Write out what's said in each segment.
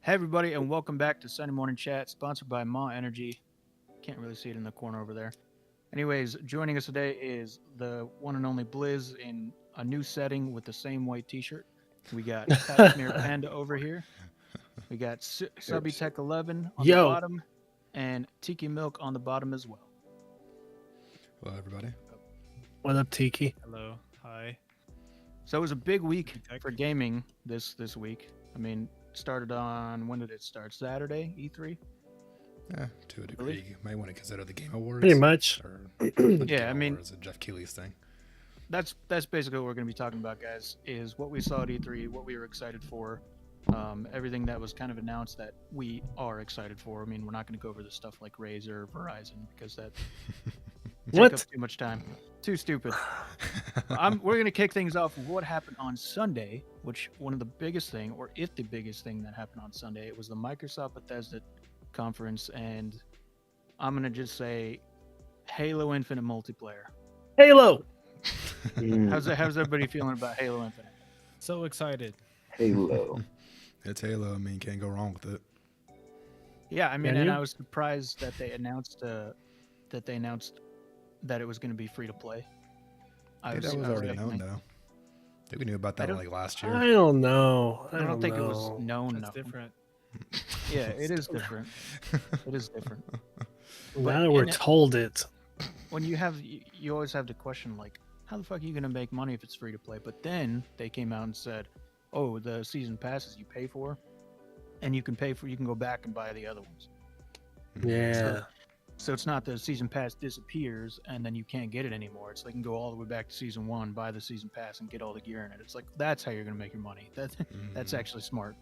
Hey everybody, and welcome back to Sunday Morning Chat, sponsored by MAW Energy. Can't really see it in the corner over there. Anyways, joining us today is the one and only Blizz in a new setting with the same white T-shirt. We got Cashmere Panda over here. We got Subby Tech 11 on the Yo, bottom, and Tiki Milk on the bottom as well. Hello, everybody. what up, Tiki? Hello. Hi. So it was a big week Tech. for gaming this week. I mean, started on when did it start? Saturday, E3. To a degree, you might want to consider the Game Awards. Pretty much. Or not the Yeah, Game I mean- Awards, Jeff Keighley's thing. That's basically what we're going to be talking about, guys. Is what we saw at E3, what we were excited for, everything that was kind of announced that we are excited for. I mean, we're not going to go over the stuff like Razer, Verizon, because that What? take up too much time. Too stupid. We're going to kick things off with what happened on Sunday, which one of the biggest thing, or if the biggest thing that happened on Sunday, it was the Microsoft Bethesda conference, and I'm going to just say Halo Infinite multiplayer. Halo. How's everybody feeling about Halo Infinite? So excited. Halo. It's Halo. I mean, can't go wrong with it. Yeah, I mean, Can and you? I was surprised that they announced that it was going to be free to play. I think that was already known, though. I think we knew about I that don't- like last I year. don't know. I don't think it was know. known. That's different. Yeah, it is different. It is different. Now that we're in it- told it. When you always have the question like, how the fuck are you going to make money if it's free to play? But then they came out and said, oh, the season passes you pay for, and you can go back and buy the other ones. Yeah. So it's not the season pass disappears and then you can't get it anymore. It's like you can go all the way back to season 1, buy the season pass, and get all the gear in it. It's like that's how you're gonna make your money. That's actually smart.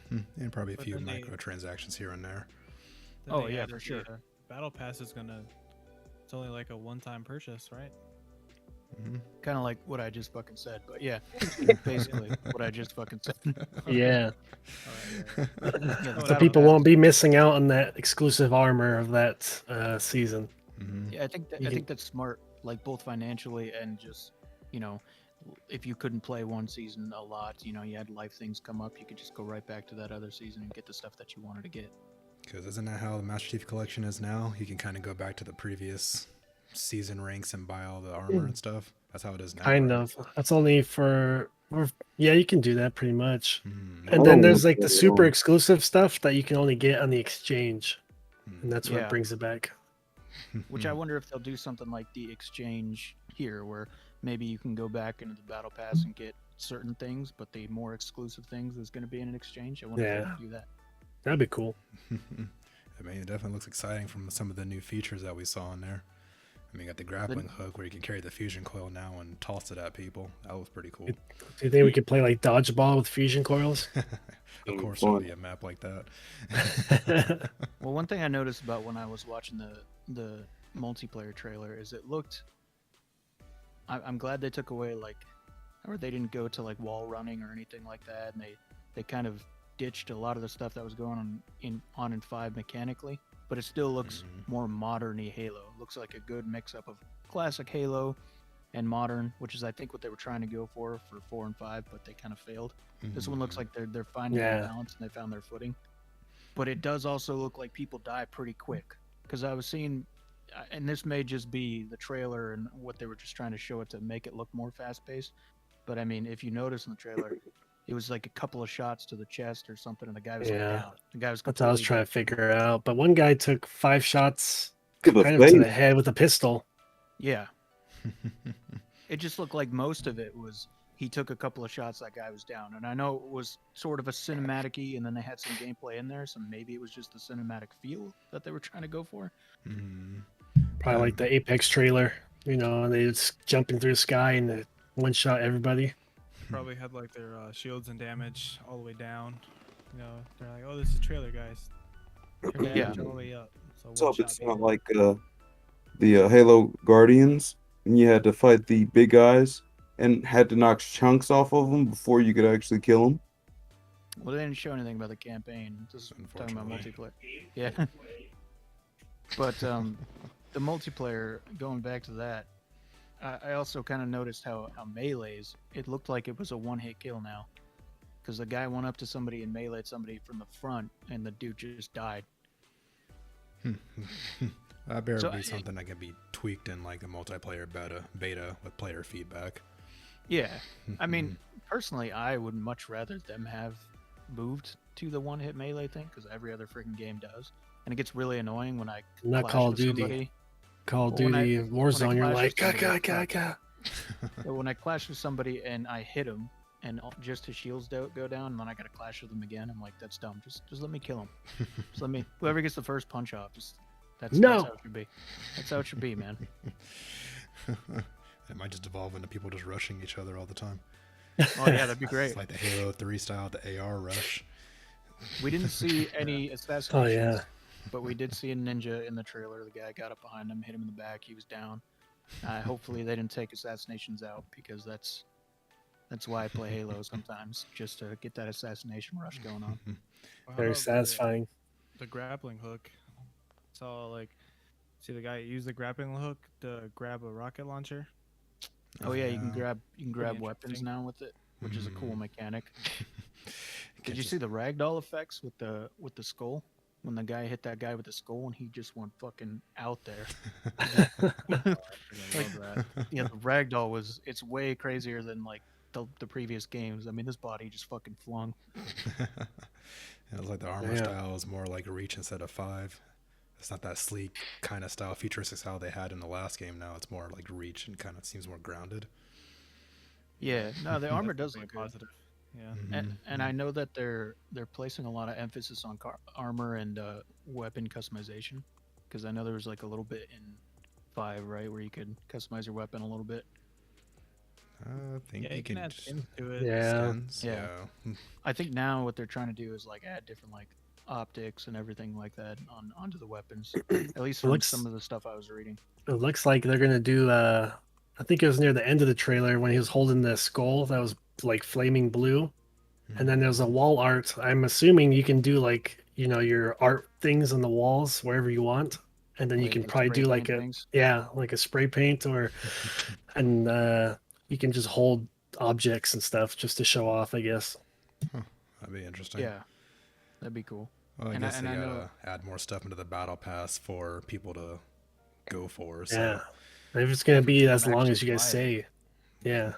And probably a But few then they- microtransactions here and there. Then Oh, they yeah, added for sure. the, Battle Pass is gonna. It's only like a one-time purchase, right? Kind of like what I just fucking said, but yeah, basically what I just fucking said. Yeah. Alright, Yeah, No, the So Battle people Pass- won't be missing out on that exclusive armor of that season. Yeah, I think You can- that's smart, like both financially and just, you know, if you couldn't play one season a lot, you had life things come up, you could just go right back to that other season and get the stuff that you wanted to get. Because isn't that how the Master Chief Collection is now? You can kind of go back to the previous season ranks and buy all the armor and stuff. That's how it is now. Kind right? of. That's only for. Yeah, you can do that pretty much. Mm, And I then don't there's know like the if they super will. exclusive stuff that you can only get on the exchange. mm. And that's Yeah. what brings it back. Which I wonder if they'll do something like the exchange here, where maybe you can go back into the battle pass and get certain things, but the more exclusive things is going to be in an exchange. I wonder if Yeah. they'll do that. That'd be cool. I mean, it definitely looks exciting from some of the new features that we saw in there. I mean, you got the grappling hook where you can carry the fusion coil now and toss it at people. That was pretty cool. Do you think we could play like dodgeball with fusion coils? Of course, fun. there'll be a map like that. Well, one thing I noticed about when I was watching the multiplayer trailer is it looked. I'm glad they took away or they didn't go to like wall running or anything like that, and they kind of ditched a lot of the stuff that was going on in 5 mechanically, but it still looks more modern-y Halo. It looks like a good mix-up of classic Halo and modern, which is I think what they were trying to go for 4 and 5, but they kind of failed. This one looks like they're finding their Yeah. balance and they found their footing. But it does also look like people die pretty quick, because I was seeing, and this may just be the trailer and what they were just trying to show it to make it look more fast-paced. But I mean, if you notice in the trailer, it was like a couple of shots to the chest or something, and the guy was like Yeah. down. The guy was. That's what I was completely trying to figure out. But one guy took 5 shots To the kind of to the face. head with a pistol. Yeah. It just looked like most of it was he took a couple of shots, that guy was down. And I know it was sort of a cinematic-y, and then they had some gameplay in there, so maybe it was just the cinematic feel that they were trying to go for. Probably like the Apex trailer. They just jumping through the sky and they one shot everybody. Probably had like their shields and damage all the way down. They're like, "Oh, this is trailer, guys. Your Yeah. damage all the way up." So So one shot it's being- not like the Halo Guardians, and you had to fight the big guys and had to knock chunks off of them before you could actually kill them. Well, they didn't show anything about the campaign. This is talking about Unfortunately. multiplayer. Yeah. But the multiplayer, going back to that, I also kind of noticed how Melee's, it looked like it was a one-hit kill now. because the guy went up to somebody and meleeed somebody from the front, and the dude just died. That better So be something that can be tweaked in like the multiplayer beta with player feedback. Yeah, I mean, personally, I would much rather them have moved to the one-hit melee thing, because every other freaking game does, and it gets really annoying when I Not clash Call of with Duty. somebody. Call of Well, when I- Duty, Warzone, you're clash like, with ga, somebody, ga, ga, ga. when I clash with somebody and I hit him, and just his shields go down, and then I gotta clash with him again. I'm like, that's dumb. Just let me kill him. Just let me. Whoever gets the first punch off, that's No. how it should be. That's how it should be, man. It might just evolve into people just rushing each other all the time. Oh yeah, that'd be great. It's like the Halo 3 style, the AR rush. We didn't see any Oh assassinations, yeah. but we did see a ninja in the trailer. The guy got up behind him, hit him in the back. He was down. Hopefully they didn't take assassinations out, because that's why I play Halo sometimes, just to get that assassination rush going on. Well, how Very about satisfying. The grappling hook. So like, see the guy use the grappling hook to grab a rocket launcher. Oh yeah, you can grab Pretty weapons interesting. now with it, which is a cool mechanic. Did Can't you just- see the ragdoll effects with the skull? When the guy hit that guy with the skull and he just went fucking out there. I love that. Yeah, the ragdoll it's way crazier than like the previous games. I mean, this body just fucking flung. It was like the armor Yeah. style is more like Reach instead of 5. It's not that sleek kind of style, futuristic style they had in the last game. Now it's more like Reach and kind of seems more grounded. Yeah, no, the armor That's does look definitely good. positive. Yeah. And I know that they're placing a lot of emphasis on armor and weapon customization, because I know there was like a little bit in 5, right, where you could customize your weapon a little bit. I think Yeah, you you can can add just skins to it. Yeah. skins. Yeah. Yeah. I think now what they're trying to do is like add different like optics and everything like that onto the weapons. At least from Looks- some of the stuff I was reading. It looks like they're gonna do. I think it was near the end of the trailer when he was holding the skull that was like flaming blue, and then there's a wall art. I'm assuming you can do like your art things on the walls wherever you want, and then you Like can the probably spray do like paint a things. like a spray paint and you can just hold objects and stuff just to show off, I guess. That'd be interesting. Yeah, that'd be cool. Well, I And guess they I gotta know- add more stuff into the battle pass for people to go for. So. Yeah, if it's gonna be as people long as actually you guys buy it. say, yeah.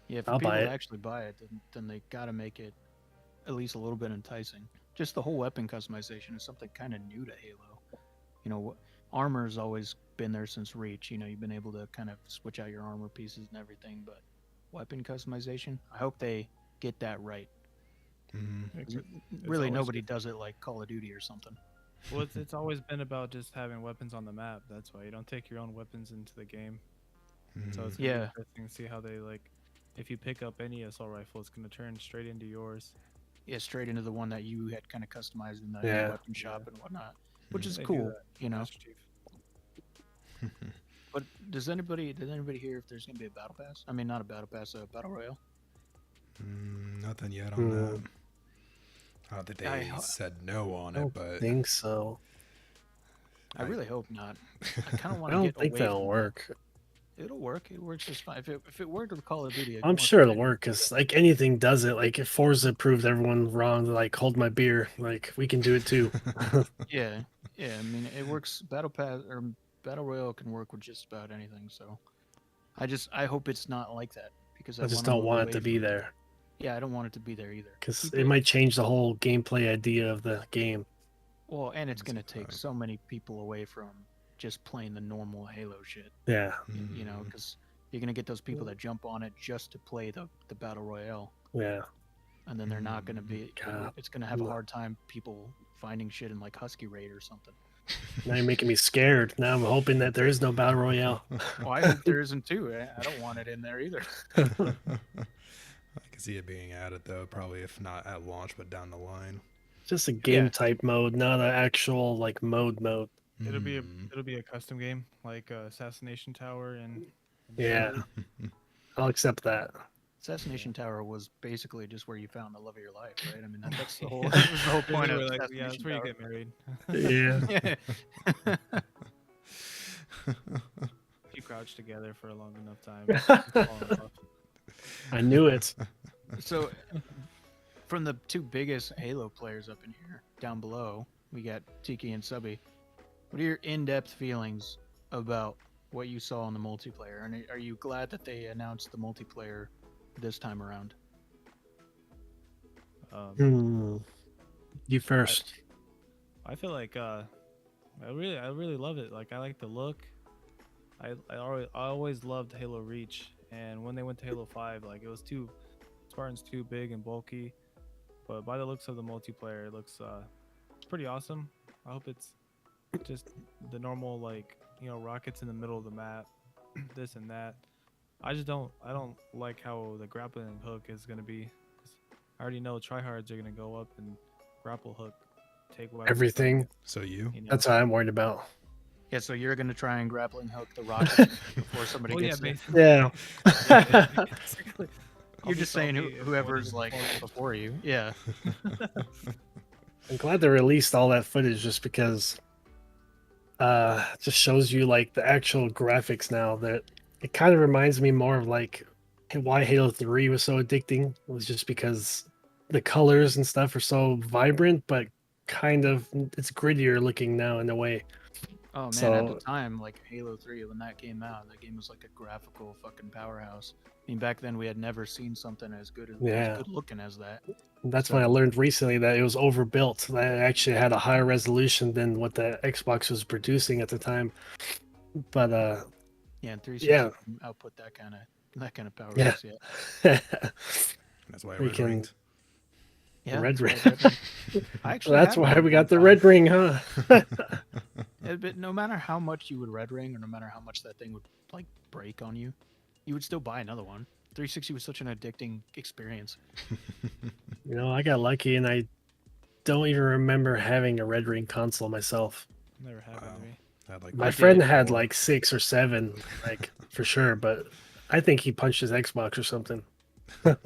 Yeah, for I'll people buy to it. actually buy it, then they gotta make it at least a little bit enticing. Just the whole weapon customization is something kind of new to Halo. Armor's always been there since Reach. You've been able to kind of switch out your armor pieces and everything, but weapon customization, I hope they get that right. Mhm. Really, always nobody does it like Call of Duty or something. Well, it's always been about just having weapons on the map. That's why you don't take your own weapons into the game. So it's gonna Yeah. be interesting to see how they if you pick up any assault rifle, it's gonna turn straight into yours. Yeah, straight into the one that you had kind of customized in the Yeah. weapon shop and whatnot, which is They do cool, that, Master Chief. But did anybody hear if there's gonna be a battle pass? I mean, not a battle pass, a battle royale. Nothing yet on that. I don't think they I ho- said no on I it, don't but think so. I really hope not. I kind of I want to don't get think away that'll from work. It'll work. It works just fine. If it worked with Call of Duty, it I'm worked sure with it'll any- work because like anything does it. Like if Forza proved everyone wrong, like hold my beer, like we can do it too. Yeah, yeah. I mean, it works. Battle pass or battle royale can work with just about anything. So, I hope it's not like that, because I just wanna don't move want away it to be from- there Yeah, I don't want it to be there either. because Keep it might change the whole gameplay idea of the game. Well, and it's That's gonna a take fact. so many people away from just playing the normal Halo shit. Yeah, Because you're gonna get those people that jump on it just to play the battle royale, yeah. and then they're not gonna be. God. It's gonna have a No. hard time people finding shit in like Husky Raid or something. Now you're making me scared. Now I'm hoping that there is no battle royale. Well, I hope there isn't too. I don't want it in there either. I can see it being added though, probably if not at launch, but down the line. Just a game Yeah. type mode, not an actual like mode. It'll be a Mm. it'll be a custom game like Assassination Tower and Yeah, I'll accept that. Assassination Tower was basically just where you found the love of your life, right? I mean, that's the whole, that was the whole point They of were like, yeah, that's Assassination where you Tower. get married. Yeah, Yeah. If you crouch together for a long enough time, you fall in love. I knew it. So, from the two biggest Halo players up in here, down below, we got Tiki and Subby. What are your in-depth feelings about what you saw in the multiplayer? And are you glad that they announced the multiplayer this time around? You first. I feel like I really love it. Like I like the look. I always loved Halo Reach, and when they went to Halo 5, like it was Spartan's too big and bulky. But by the looks of the multiplayer, it looks it's pretty awesome. I hope it's just the normal, like, you know, rockets in the middle of the map, this and that. I don't like how the grappling hook is gonna be. 'Cause I already know tryhards are gonna go up and grapple hook, take weapons from Everything. you, So you? you know? That's what I'm worried about. Yeah, so you're gonna try and grappling hook the rockets before somebody Well, yeah, gets there. basically. Yeah. Basically. I'll You're be just saying salty if whoever's one like falls. before you. Yeah. I'm glad they released all that footage just because it just shows you like the actual graphics now. That it kind of reminds me more of like why Halo 3 was so addicting. It was just because the colors and stuff are so vibrant, but kind of it's grittier looking now in a way. Oh man, at the So time, like Halo 3, when that came out, that game was like a graphical fucking powerhouse. I mean, back then we had never seen something as yeah, good looking as that. that's So when I learned recently that it was overbuilt. That it actually had a higher resolution than what the Xbox was producing at the time. But yeah, and 360 yeah, can output that kind of power. yeah. Yeah. That's why I We red can ranked. Yeah, red that's ring. why Red Ring- I actually That's had why we got the 1.5. red ring, huh? Yeah, but no matter how much you would red ring, or no matter how much that thing would like break on you, you would still buy another one. 360 was such an addicting experience. You know, I got lucky and I don't even remember having a red ring console myself. Never happened Wow. to me. I had like My I friend did. had like 6 or 7, like for sure, but I think he punched his Xbox or something. Well,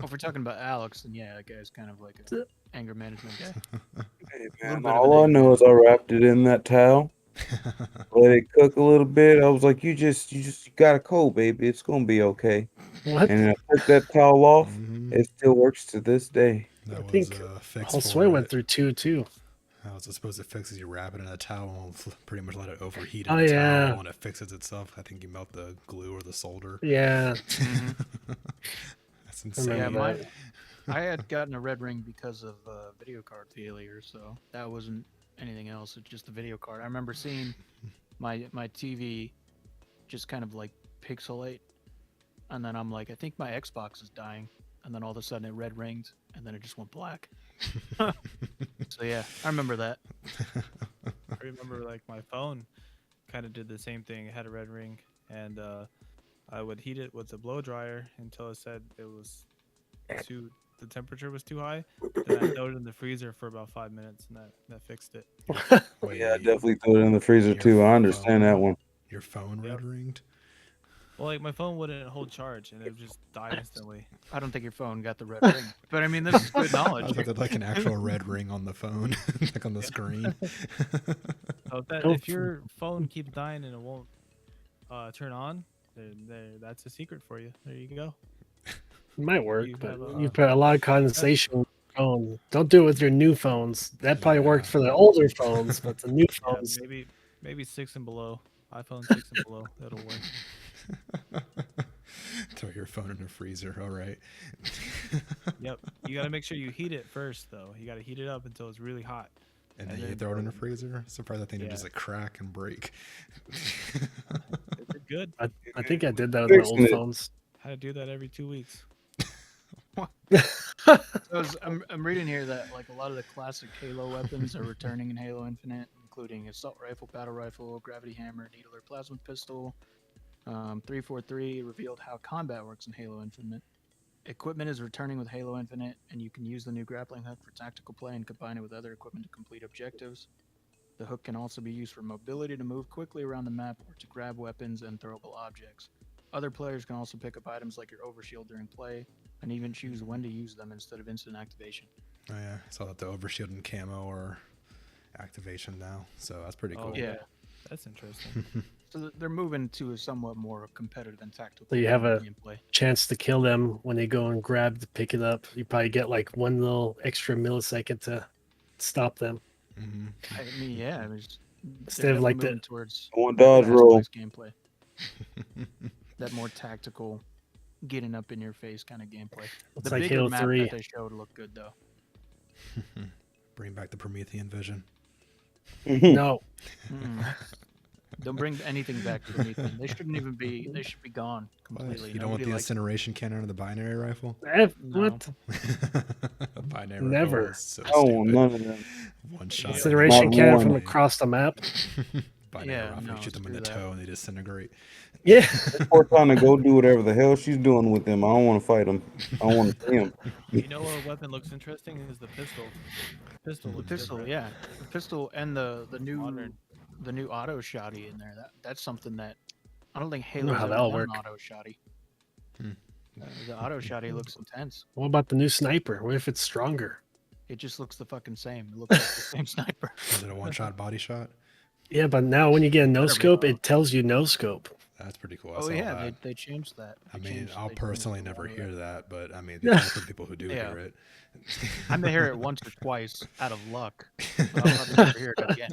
if we're talking about Alex, then yeah, that guy's kind of like an anger management guy. Hey Little man, bit of all I an know is I wrapped it in that towel, let it cook a little bit. I was like, you got a cold, baby. It's gonna be okay. What? And I took that towel off. Mhm. It still works to this day. That I was think a fix whole for swing went it. through 2 too. How it's supposed to fix is you wrap it in a towel and pretty much let it overheat in Oh the yeah, towel and it fixes itself. I think you melt the glue or the solder. yeah. Mhm. That's I insane. Yeah, remember my I had gotten a red ring because of video card failure, so that wasn't anything else. It's just the video card. I remember seeing my TV just kind of like pixelate, and then I'm like, I think my Xbox is dying, and then all of a sudden it red ringed, and then it just went black. So yeah, I remember that. I remember like my phone kind of did the same thing. It had a red ring, and I would heat it with a blow dryer until it said it was the temperature was too high. Then I throw it in the freezer for about 5 minutes, and that fixed it. Wait, Yeah, I definitely threw it in the freezer your too. I understand that phone- one. Your phone Yep. red ringed? Well, like my phone wouldn't hold charge, and it would just die instantly. I don't think your phone got the red ring, but I mean, this is good I knowledge. was like an actual red ring on the phone, like on the screen. So Oh, if your phone keeps dying and it won't turn on, that's a secret for you. There you go. it might work, You but have you put a lot of condensation in your phone. Don't do it with your new phones. That probably worked for the older phones, but the new Yeah, phones. maybe 6 and below. iPhone 6 and below. That'll work. Throw your phone in the freezer. All right. Yep. You got to make sure you heat it first, though. You got to heat it up until it's really hot. And And then you then throw it in the throw freezer. Surprised that thing didn't Yeah. just like crack and break. It's good. I think I did that with my Fixing old it. phones. Had to do that every 2 weeks. I'm reading here that like a lot of the classic Halo weapons are returning in Halo Infinite, including assault rifle, battle rifle, gravity hammer, needler, plasma pistol. 343 revealed how combat works in Halo Infinite. Equipment is returning with Halo Infinite, and you can use the new grappling hook for tactical play and combine it with other equipment to complete objectives. The hook can also be used for mobility to move quickly around the map or to grab weapons and throwable objects. Other players can also pick up items like your overshield during play, and even choose when to use them instead of instant activation. Oh yeah, I saw that the overshield and camo are activation now, so that's pretty cool. Oh, Yeah. That's interesting. So they're moving to a somewhat more competitive and tactical So you have kind a of gameplay. chance to kill them when they go and grab to pick it up. You probably get like one little extra millisecond to stop them. Hmm. I mean, yeah, it was, they're Instead of definitely like the moving towards One that dodge roll. fast-paced gameplay, that more tactical, getting up in your face kind of gameplay. it's The like bigger Halo map 3. that they showed looked good though. Bring back the Promethean vision. No, Mm. Don't bring anything back to Promethean. They shouldn't even be. They should be gone What? completely. You don't want Nobody the likes. incineration cannon or the binary rifle? No. what? A binary Never. rifle is so I don't want stupid. none of them. One shot. Incineration Not cannon one. from across the map. Binary Yeah, rifle. no, You shoot them in screw the that. toe and they disintegrate. Yeah. Cortana, go do whatever the hell she's doing with them. I don't want to fight them. I don't want to see them. You know what weapon looks interesting is the pistol. Pistol The looks pistol, different. yeah, the pistol and the new Modern. the new auto shotty in there. That's something that I don't think I don't know Halo's how ever that'll done work. an auto shotty. Hmm. The auto shotty looks intense. What about the new sniper? What if it's stronger? It just looks the fucking same. It looks like the same sniper. Is it a one-shot body shot? Yeah, but now when you get a no Better be. scope, it tells you no scope. That's pretty cool. I Oh saw yeah, that. they changed that. I They mean, changed- I'll they changed personally the never one hear way. that, but I mean, it's for people who do Yeah. hear it. I may hear it once or twice out of luck, but I'll probably never hear it again.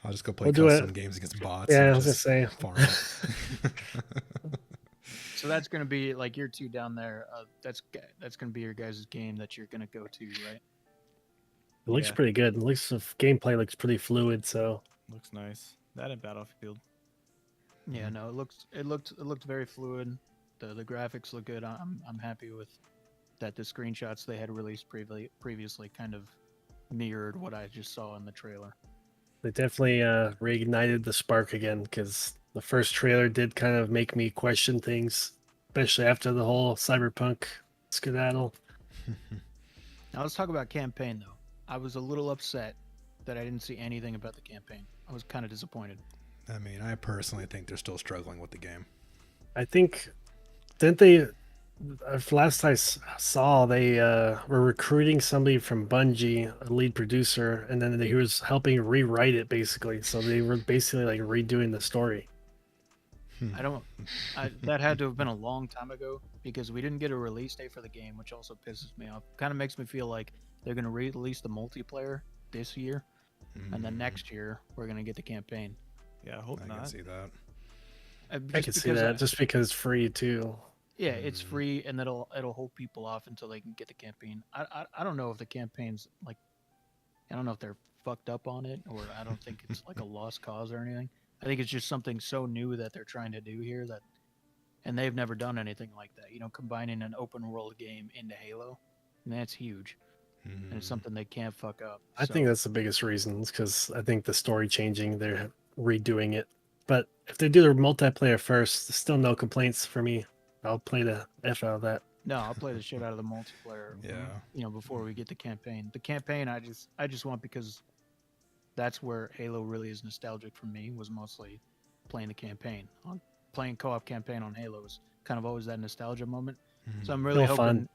I'll just go play We'll do custom it. games against bots. Yeah, and I was gonna just say. farm it. So that's gonna be like your two down there. That's gonna be your guys' game that you're gonna go to, right? It looks Yeah. pretty good. It looks the gameplay looks pretty fluid. So Looks nice. That in Battlefield. Yeah, no, it looked very fluid. The graphics look good. I'm happy with that. The screenshots they had released previously kind of mirrored what I just saw in the trailer. they definitely reignited the spark again because the first trailer did kind of make me question things, especially after the whole cyberpunk skedaddle. Now let's talk about campaign though. I was a little upset that I didn't see anything about the campaign. I was kind of disappointed. I mean, I personally think they're still struggling with the game. I think didn't they? Last I saw, they were recruiting somebody from Bungie, a lead producer, and then he was helping rewrite it basically. So they were basically like redoing the story. I don't. That had to have been a long time ago because we didn't get a release date for the game, which also pisses me off. Kind of makes me feel like they're gonna release the multiplayer this year, and then Mm, next year we're gonna get the campaign. Yeah, I hope I can not. see that. I Just could see because that just because it's free too. yeah, it's Mm. free and it'll hold people off until they can get the campaign. I don't know if the campaign's like, I don't know if they're fucked up on it or I don't think it's like a lost cause or anything. I think it's just something so new that they're trying to do here that, and they've never done anything like that. You know, combining an open world game into Halo, and that's huge, and it's Mm. something they can't fuck up. I think So, that's the biggest reason because I think the story changing, they're redoing it. But if they do the multiplayer first, there's still no complaints for me. I'll play the F out of that. no, I'll play the shit out of the multiplayer. Yeah. You know, before we get the campaign. The campaign, I just want because that's where Halo really is nostalgic for me. Was mostly playing the campaign. Playing co-op campaign on Halo is kind of always that nostalgia moment. Mhm. So I'm really Still hoping. fun.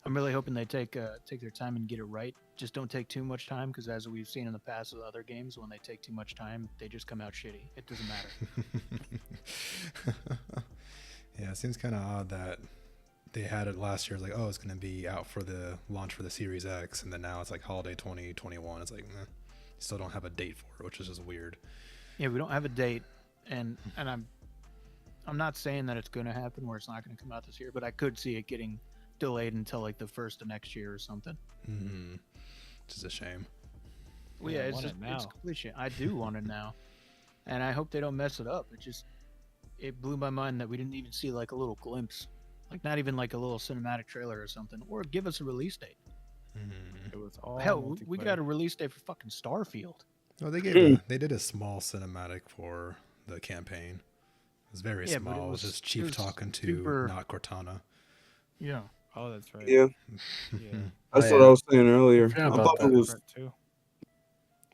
I'm really hoping they take their time and get it right. Just don't take too much time because as we've seen in the past with other games, when they take too much time, they just come out shitty. It doesn't matter. Yeah, it seems kind of odd that they had it last year. It's like, oh, it's going to be out for the launch for the Series X, and then now it's like holiday 2021. It's like, still don't have a date for it, which is just weird. Yeah, we don't have a date, and I'm not saying that it's going to happen where it's not going to come out this year, but I could see it getting delayed until like the first of next year or something. Mm-hmm. Which is a shame. Well, Yeah, yeah, I it's want just it now. it's complete shit. I do want it now, and I hope they don't mess it up. It blew my mind that we didn't even see like a little glimpse, like not even like a little cinematic trailer or something, or give us a release date. Mm-hmm. It was all Hell, we multiplayer. got a release date for fucking Starfield. Oh, they did a small cinematic for the campaign. It was very Yeah, but it small. It was was- just it Chief was talking to super- not Cortana. Yeah. Oh, that's right. Yeah, Yeah. that's Oh, what yeah. I was saying earlier. Forgot I about thought that. it was. Different too.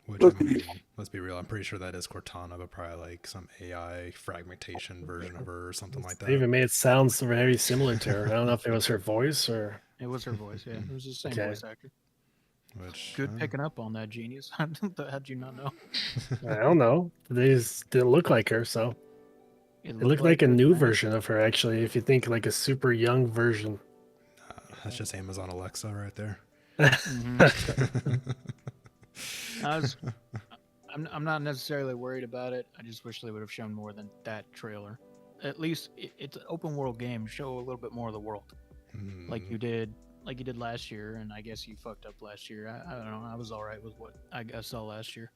Which, Look- I mean, let's be real. I'm pretty sure that is Cortana, but probably like some AI fragmentation version of her or something like They that. even made it sound so very similar to her. I don't know if it was her voice or It was her voice. Yeah, it was the same Okay. voice actor. Which Good picking up on that, Genius. How'd you not know? I don't know. They just didn't look like her, so it looked like a her new then. version of her. Actually, if you think like a super young version. that's just Amazon Alexa right there. Mhm. I'm not necessarily worried about it. I just wish they would have shown more than that trailer. At least it's an open world game. Show a little bit more of the world, like you did last year. And I guess you fucked up last year. I don't know. I was all right with what I saw last year.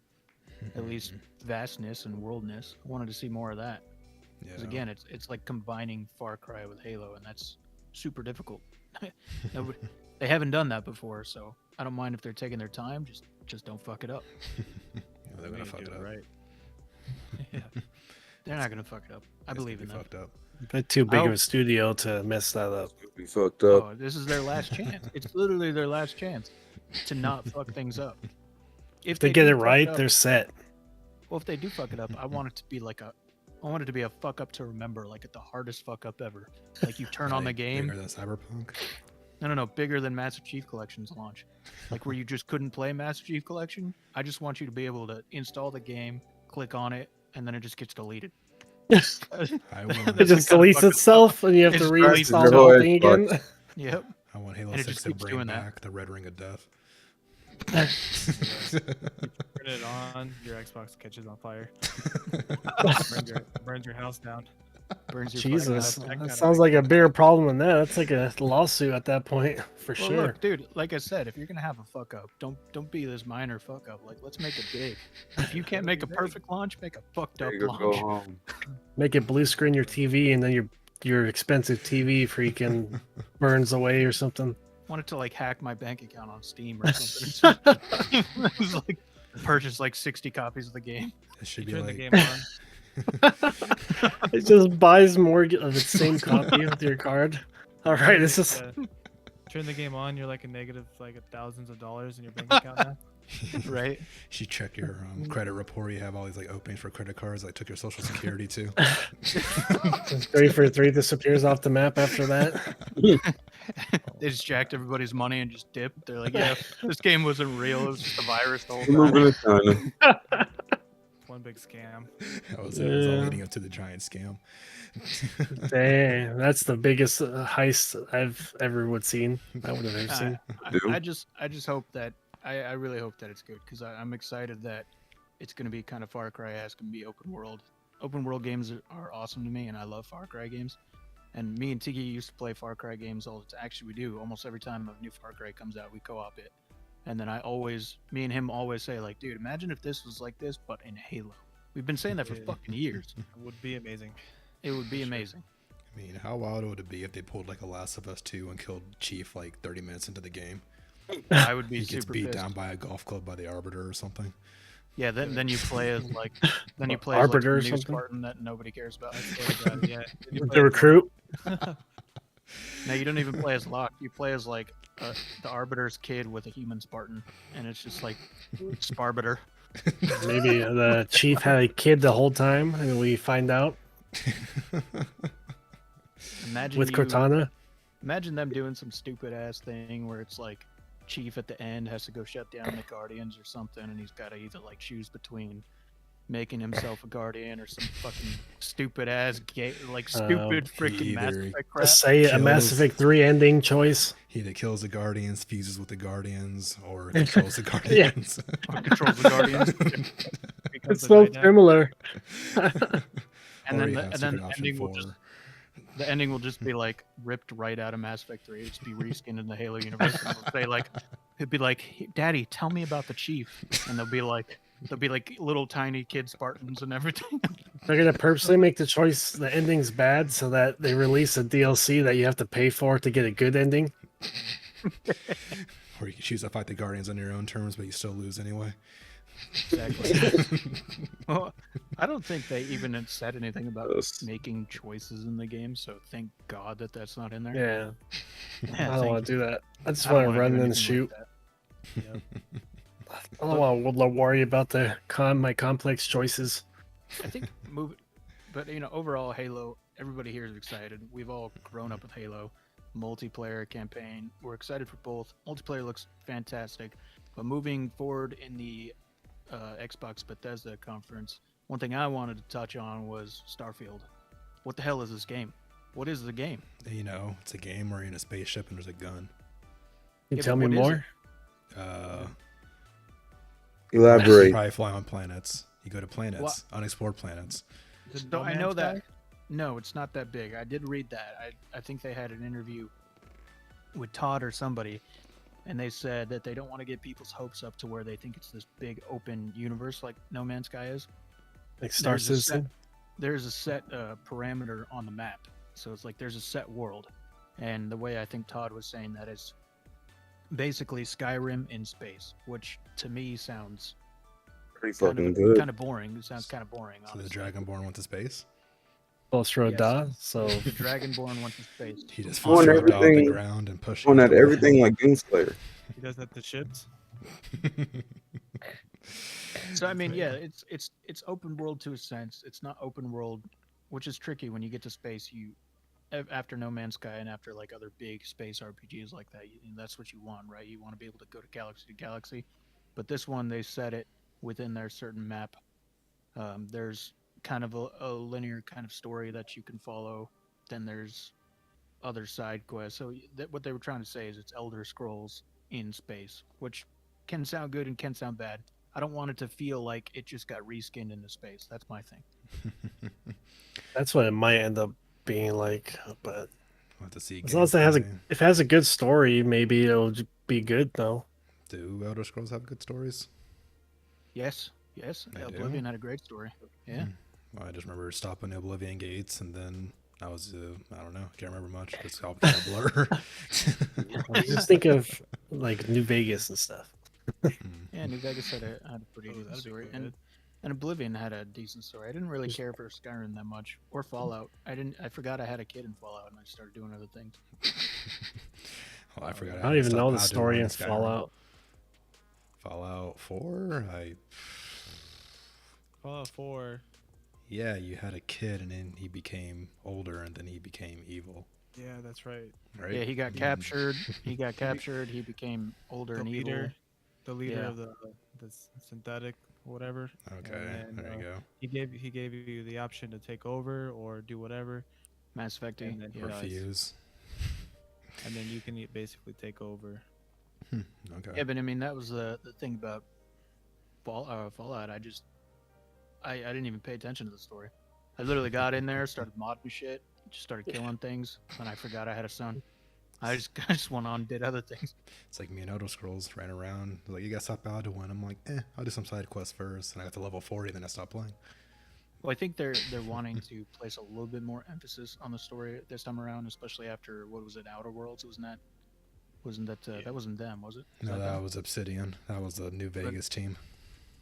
At least vastness and worldness. I wanted to see more of that. Because Yeah. again, it's like combining Far Cry with Halo, and that's super difficult. Nobody, they haven't done that before, so I don't mind if they're taking their time. Just don't fuck it up. Yeah, they're gonna Need to fuck do it up. right. Yeah. They're not gonna fuck it up. I It's believe gonna in be them. fucked up. They're too big of Oh. a studio to mess that up. We fucked up. Oh, this is their last chance. It's literally their last chance to not fuck things up. If they get do it fuck right, up- they're set. well, if they do fuck it up, I want it to be I want it to be a fuck up to remember, like the hardest fuck up ever. Like you turn on the Like, game. bigger than Cyberpunk. No, bigger than Master Chief Collection's launch. Like where you just couldn't play Master Chief Collection. I just want you to be able to install the game, click on it, and then it just gets deleted. I That's want. It just kind of deletes fucking- itself, and you have It to just deletes reinstall your the whole whole thing Xbox. again. Yep. I want Halo And it 6 just to keeps bring doing that. back the Red Ring of Death. Turn it on, your Xbox catches on fire. burns your house down. Burns your fucking Jesus, house down. That that kinda sounds big like a fuck bigger up. problem than that. That's like a lawsuit at that point, for Well, sure. look, dude. Like I said, if you're gonna have a fuck up, don't be this minor fuck up. Like, let's make it big. If you can't make a perfect launch, make a fucked up There you go launch. home. Make it blue screen your TV, and then your expensive TV freaking burns away or something. Wanted to like hack my bank account on Steam or something. It was like purchase like 60 copies of the game. It should You be turn like the game on. It just buys more of its same copy with your card. All right, this is Turn the game on. You're like a negative like thousands of dollars in your bank account now. Right? you check your credit report. You have all these like openings for credit cards. Like took your social security too. 3 for 3 disappears off the map after that. They just jacked everybody's money and just dipped. They're like, yeah, this game wasn't real. It was just a virus the whole We're time. moving to China. One big scam. That was it. It was all Yeah. leading up to the giant scam. Dang, that's the biggest heist I've ever seen. I would have ever seen. I just hope that I really hope that it's good because I'm excited that it's going to be kind of Far Cry-esque and be open world. Open world games are awesome to me, and I love Far Cry games. And me and Tiki used to play Far Cry games all the time. Actually, we do almost every time a new Far Cry comes out, we co-op it. And then me and him always say like, dude, imagine if this was like this, but in Halo. We've been saying that for Yeah. fucking years. It would be amazing. It would be amazing. I mean, how wild would it be if they pulled like a Last of Us 2 and killed Chief like 30 minutes into the game? I would be He gets super beat pissed. down by a golf club by the Arbiter or something. Yeah, then you play as like Arbiter or as like, the new something? Spartan that nobody cares about. I swear to God, yeah. Then you play The recruit. No, you don't even play as Locke. You play as like the Arbiter's kid with a human Spartan, and it's just like Sparbiter. Maybe the chief had a kid the whole time, and we find out Imagine with you- Cortana. Imagine them doing some stupid ass thing where it's like Chief at the end has to go shut down the Guardians or something, and he's got to either like choose between making himself a Guardian or some fucking stupid ass stupid freaking Mass either Effect crap. Just say a Mass kills- Effect 3 ending choice. He either kills the Guardians, fuses with the Guardians, or controls the Guardians. Or controls the Guardians. becomes It's a so knight now. similar. And Or then you the, have and secret then option ending will 4. just the ending will just be like ripped right out of Mass Effect 3. It'll just be reskinned in the Halo universe. And it'll say like, it'd be like, Daddy, tell me about the Chief, and they'll be like little tiny kid Spartans and everything. They're gonna purposely make the choice the ending's bad so that they release a DLC that you have to pay for to get a good ending. Or you can choose to fight the Guardians on your own terms, but you still lose anyway. Exactly. Well, I don't think they even had said anything about Yes. making choices in the game, so thank God that that's not in there. Yeah, Yeah, I don't thank want to do that. I just I don't want to wanna run do and anything shoot. like that. I don't want to worry about my complex choices. I think but overall, Halo. Everybody here is excited. We've all grown up with Halo, multiplayer campaign. We're excited for both. Multiplayer looks fantastic. But moving forward in the Xbox Bethesda conference, one thing I wanted to touch on was Starfield. What the hell is this game? What is the game? You know, it's a game where you're in a spaceship and there's a gun. Can you Yeah, tell but me what is more? You Elaborate. probably fly on planets. You go to planets, What? unexplored planets. Is it So No I know Man's that. Sky? No, it's not that big. I did read that. I think they had an interview with Todd or somebody, and they said that they don't want to get people's hopes up to where they think it's this big open universe like No Man's Sky is. Like Star There's a set- Citizen? There's a set parameter on the map, so it's like there's a set world, and the way I think Todd was saying that is basically Skyrim in space, which to me sounds Pretty fucking good. kind of boring. It sounds kind of boring. So the Honestly. Dragonborn went to space. Close road, Yes. da. So The Dragonborn went to space. He just I want dropped out of the everything- ground and pushed. On it that away. everything like Doomslayer. He does that to ships. So I mean, yeah, it's open world to a sense. It's not open world, which is tricky when you get to space. After No Man's Sky and after like other big space RPGs like that, that's what you want, right? You want to be able to go to galaxy to galaxy. But this one, they set it within their certain map. There's kind of a linear kind of story that you can follow. Then there's other side quests. So what they were trying to say is it's Elder Scrolls in space, which can sound good and can sound bad. I don't want it to feel like it just got reskinned into space. That's my thing. that's what it might end up being like. But We'll have to see. as long as it has gameplay. if it has a good story, maybe it'll be good though. Do Elder Scrolls have good stories? Yes. They do? Oblivion had a great story. Yeah. Well, I just remember stopping the Oblivion gates, and then I was, I don't know, I can't remember much. It's all kind of blur. Just think of like New Vegas and stuff. Yeah, New Vegas had a pretty Oh, decent that'd be story, good. and Oblivion had a decent story. I didn't really care for Skyrim that much or Fallout. I forgot I had a kid in Fallout, and I started doing other things. Well, I forgot. I don't even know the story in Skyrim. Fallout. Fallout 4? Fallout 4. Yeah, you had a kid, and then he became older, and then he became evil. Yeah, that's right. Right? Yeah, he got captured. He got captured. He became older The and leader, evil. the leader Yeah. of the synthetic whatever. Okay, and then, there you go. He gave you the option to take over or do whatever, Mass Effect. And then- Yeah. Nice. Refuse. and then you can basically take over. Okay. Yeah, but I mean that was the thing about Fallout. I didn't even pay attention to the story. I literally got in there, started modding shit, just started killing things, and I forgot I had a son. I just went on and did other things. It's like me and Elder Scrolls ran around. Like, you got stop Alduin. I'm like, I'll do some side quests first. And I got to level 40, then I stopped playing. Well, I think they're wanting to place a little bit more emphasis on the story this time around, especially after what was it, Outer Worlds? Wasn't that that wasn't them, was it? Was No, that them? was Obsidian. That was the New Vegas team.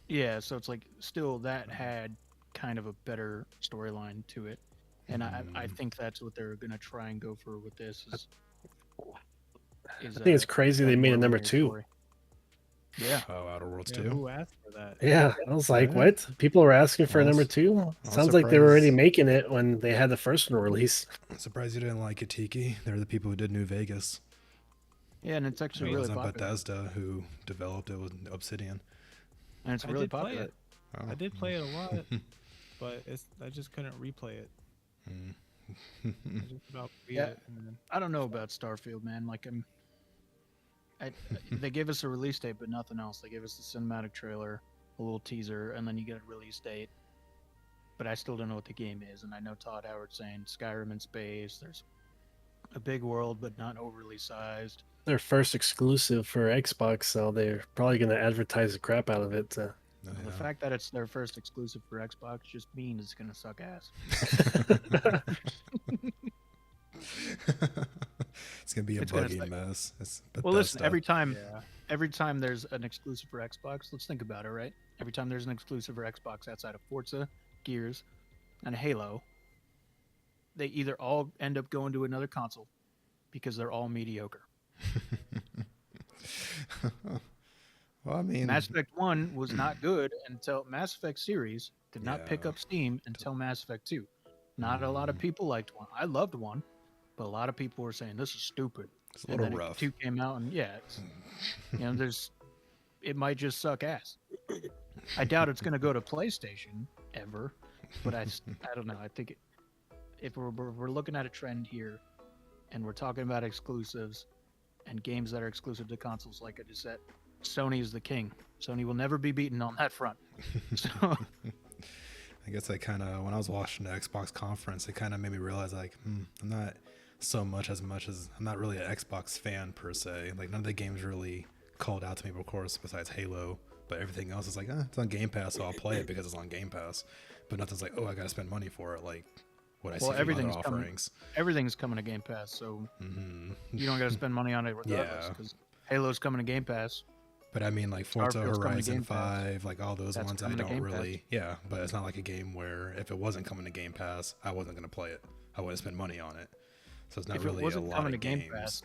Yeah, so it's like still that had kind of a better storyline to it, and I think that's what they're gonna try and go for with this. I think it's crazy they that made more a number linear 2. story. Yeah, Oh, Outer Worlds Yeah, 2. who asked for that? Yeah, I was like, Yeah. what? People were asking for a I was- number 2? I was Sounds like they were already surprised. making it when they had the first one release. I'm surprised you didn't like it, Tiki. They're the people who did New Vegas. yeah, and it's actually It really wasn't popular, Bethesda who developed it. It was Obsidian. and it's I really did play popular. it. Oh. I did play it a lot, but I just couldn't replay it. Mm. I just about beat Yeah. it. And then, I don't know about Starfield, man. Like they gave us a release date, but nothing else. They gave us the cinematic trailer, a little teaser, and then you get a release date. But I still don't know what the game is, and I know Todd Howard's saying Skyrim in space. There's a big world, but not overly sized. Their first exclusive for Xbox, so they're probably going to advertise the crap out of it. Oh, The yeah. fact that it's their first exclusive for Xbox just means it's gonna suck ass. It's gonna be a It's gonna buggy suck. mess. It's Well, listen, Bethesda. every time there's an exclusive for Xbox, let's think about it, right? Every time there's an exclusive for Xbox outside of Forza, Gears, and Halo, they either all end up going to another console because they're all mediocre. Well, I mean, Mass Effect 1 was not good until Mass Effect series did not pick Yeah. up steam until Mass Effect 2. Not a lot of people liked 1. I loved 1, but a lot of people were saying this is stupid. it's a And little then rough. 2 came out, and yeah, there's it might just suck ass. I doubt it's going to go to PlayStation ever, but I don't know. I think if we're looking at a trend here, and we're talking about exclusives and games that are exclusive to consoles, like I just said, Sony is the king. Sony will never be beaten on that front. So I guess I kind of, when I was watching the Xbox conference, it kind of made me realize like, I'm not as much as I'm not really an Xbox fan per se. Like none of the games really called out to me, of course, besides Halo. But everything else is like, it's on Game Pass, so I'll play it because it's on Game Pass. But nothing's like, I gotta spend money for it. Like what I see from other offerings. Everything's coming to Game Pass, so you don't gotta spend money on it regardless. Because Halo's coming to Game Pass. But I mean, like Forza Horizon 5, like all those ones, I don't really. Yeah, but it's not like a game where if it wasn't coming to Game Pass, I wasn't gonna play it. I wouldn't spend money on it. So it's not really a lot of games.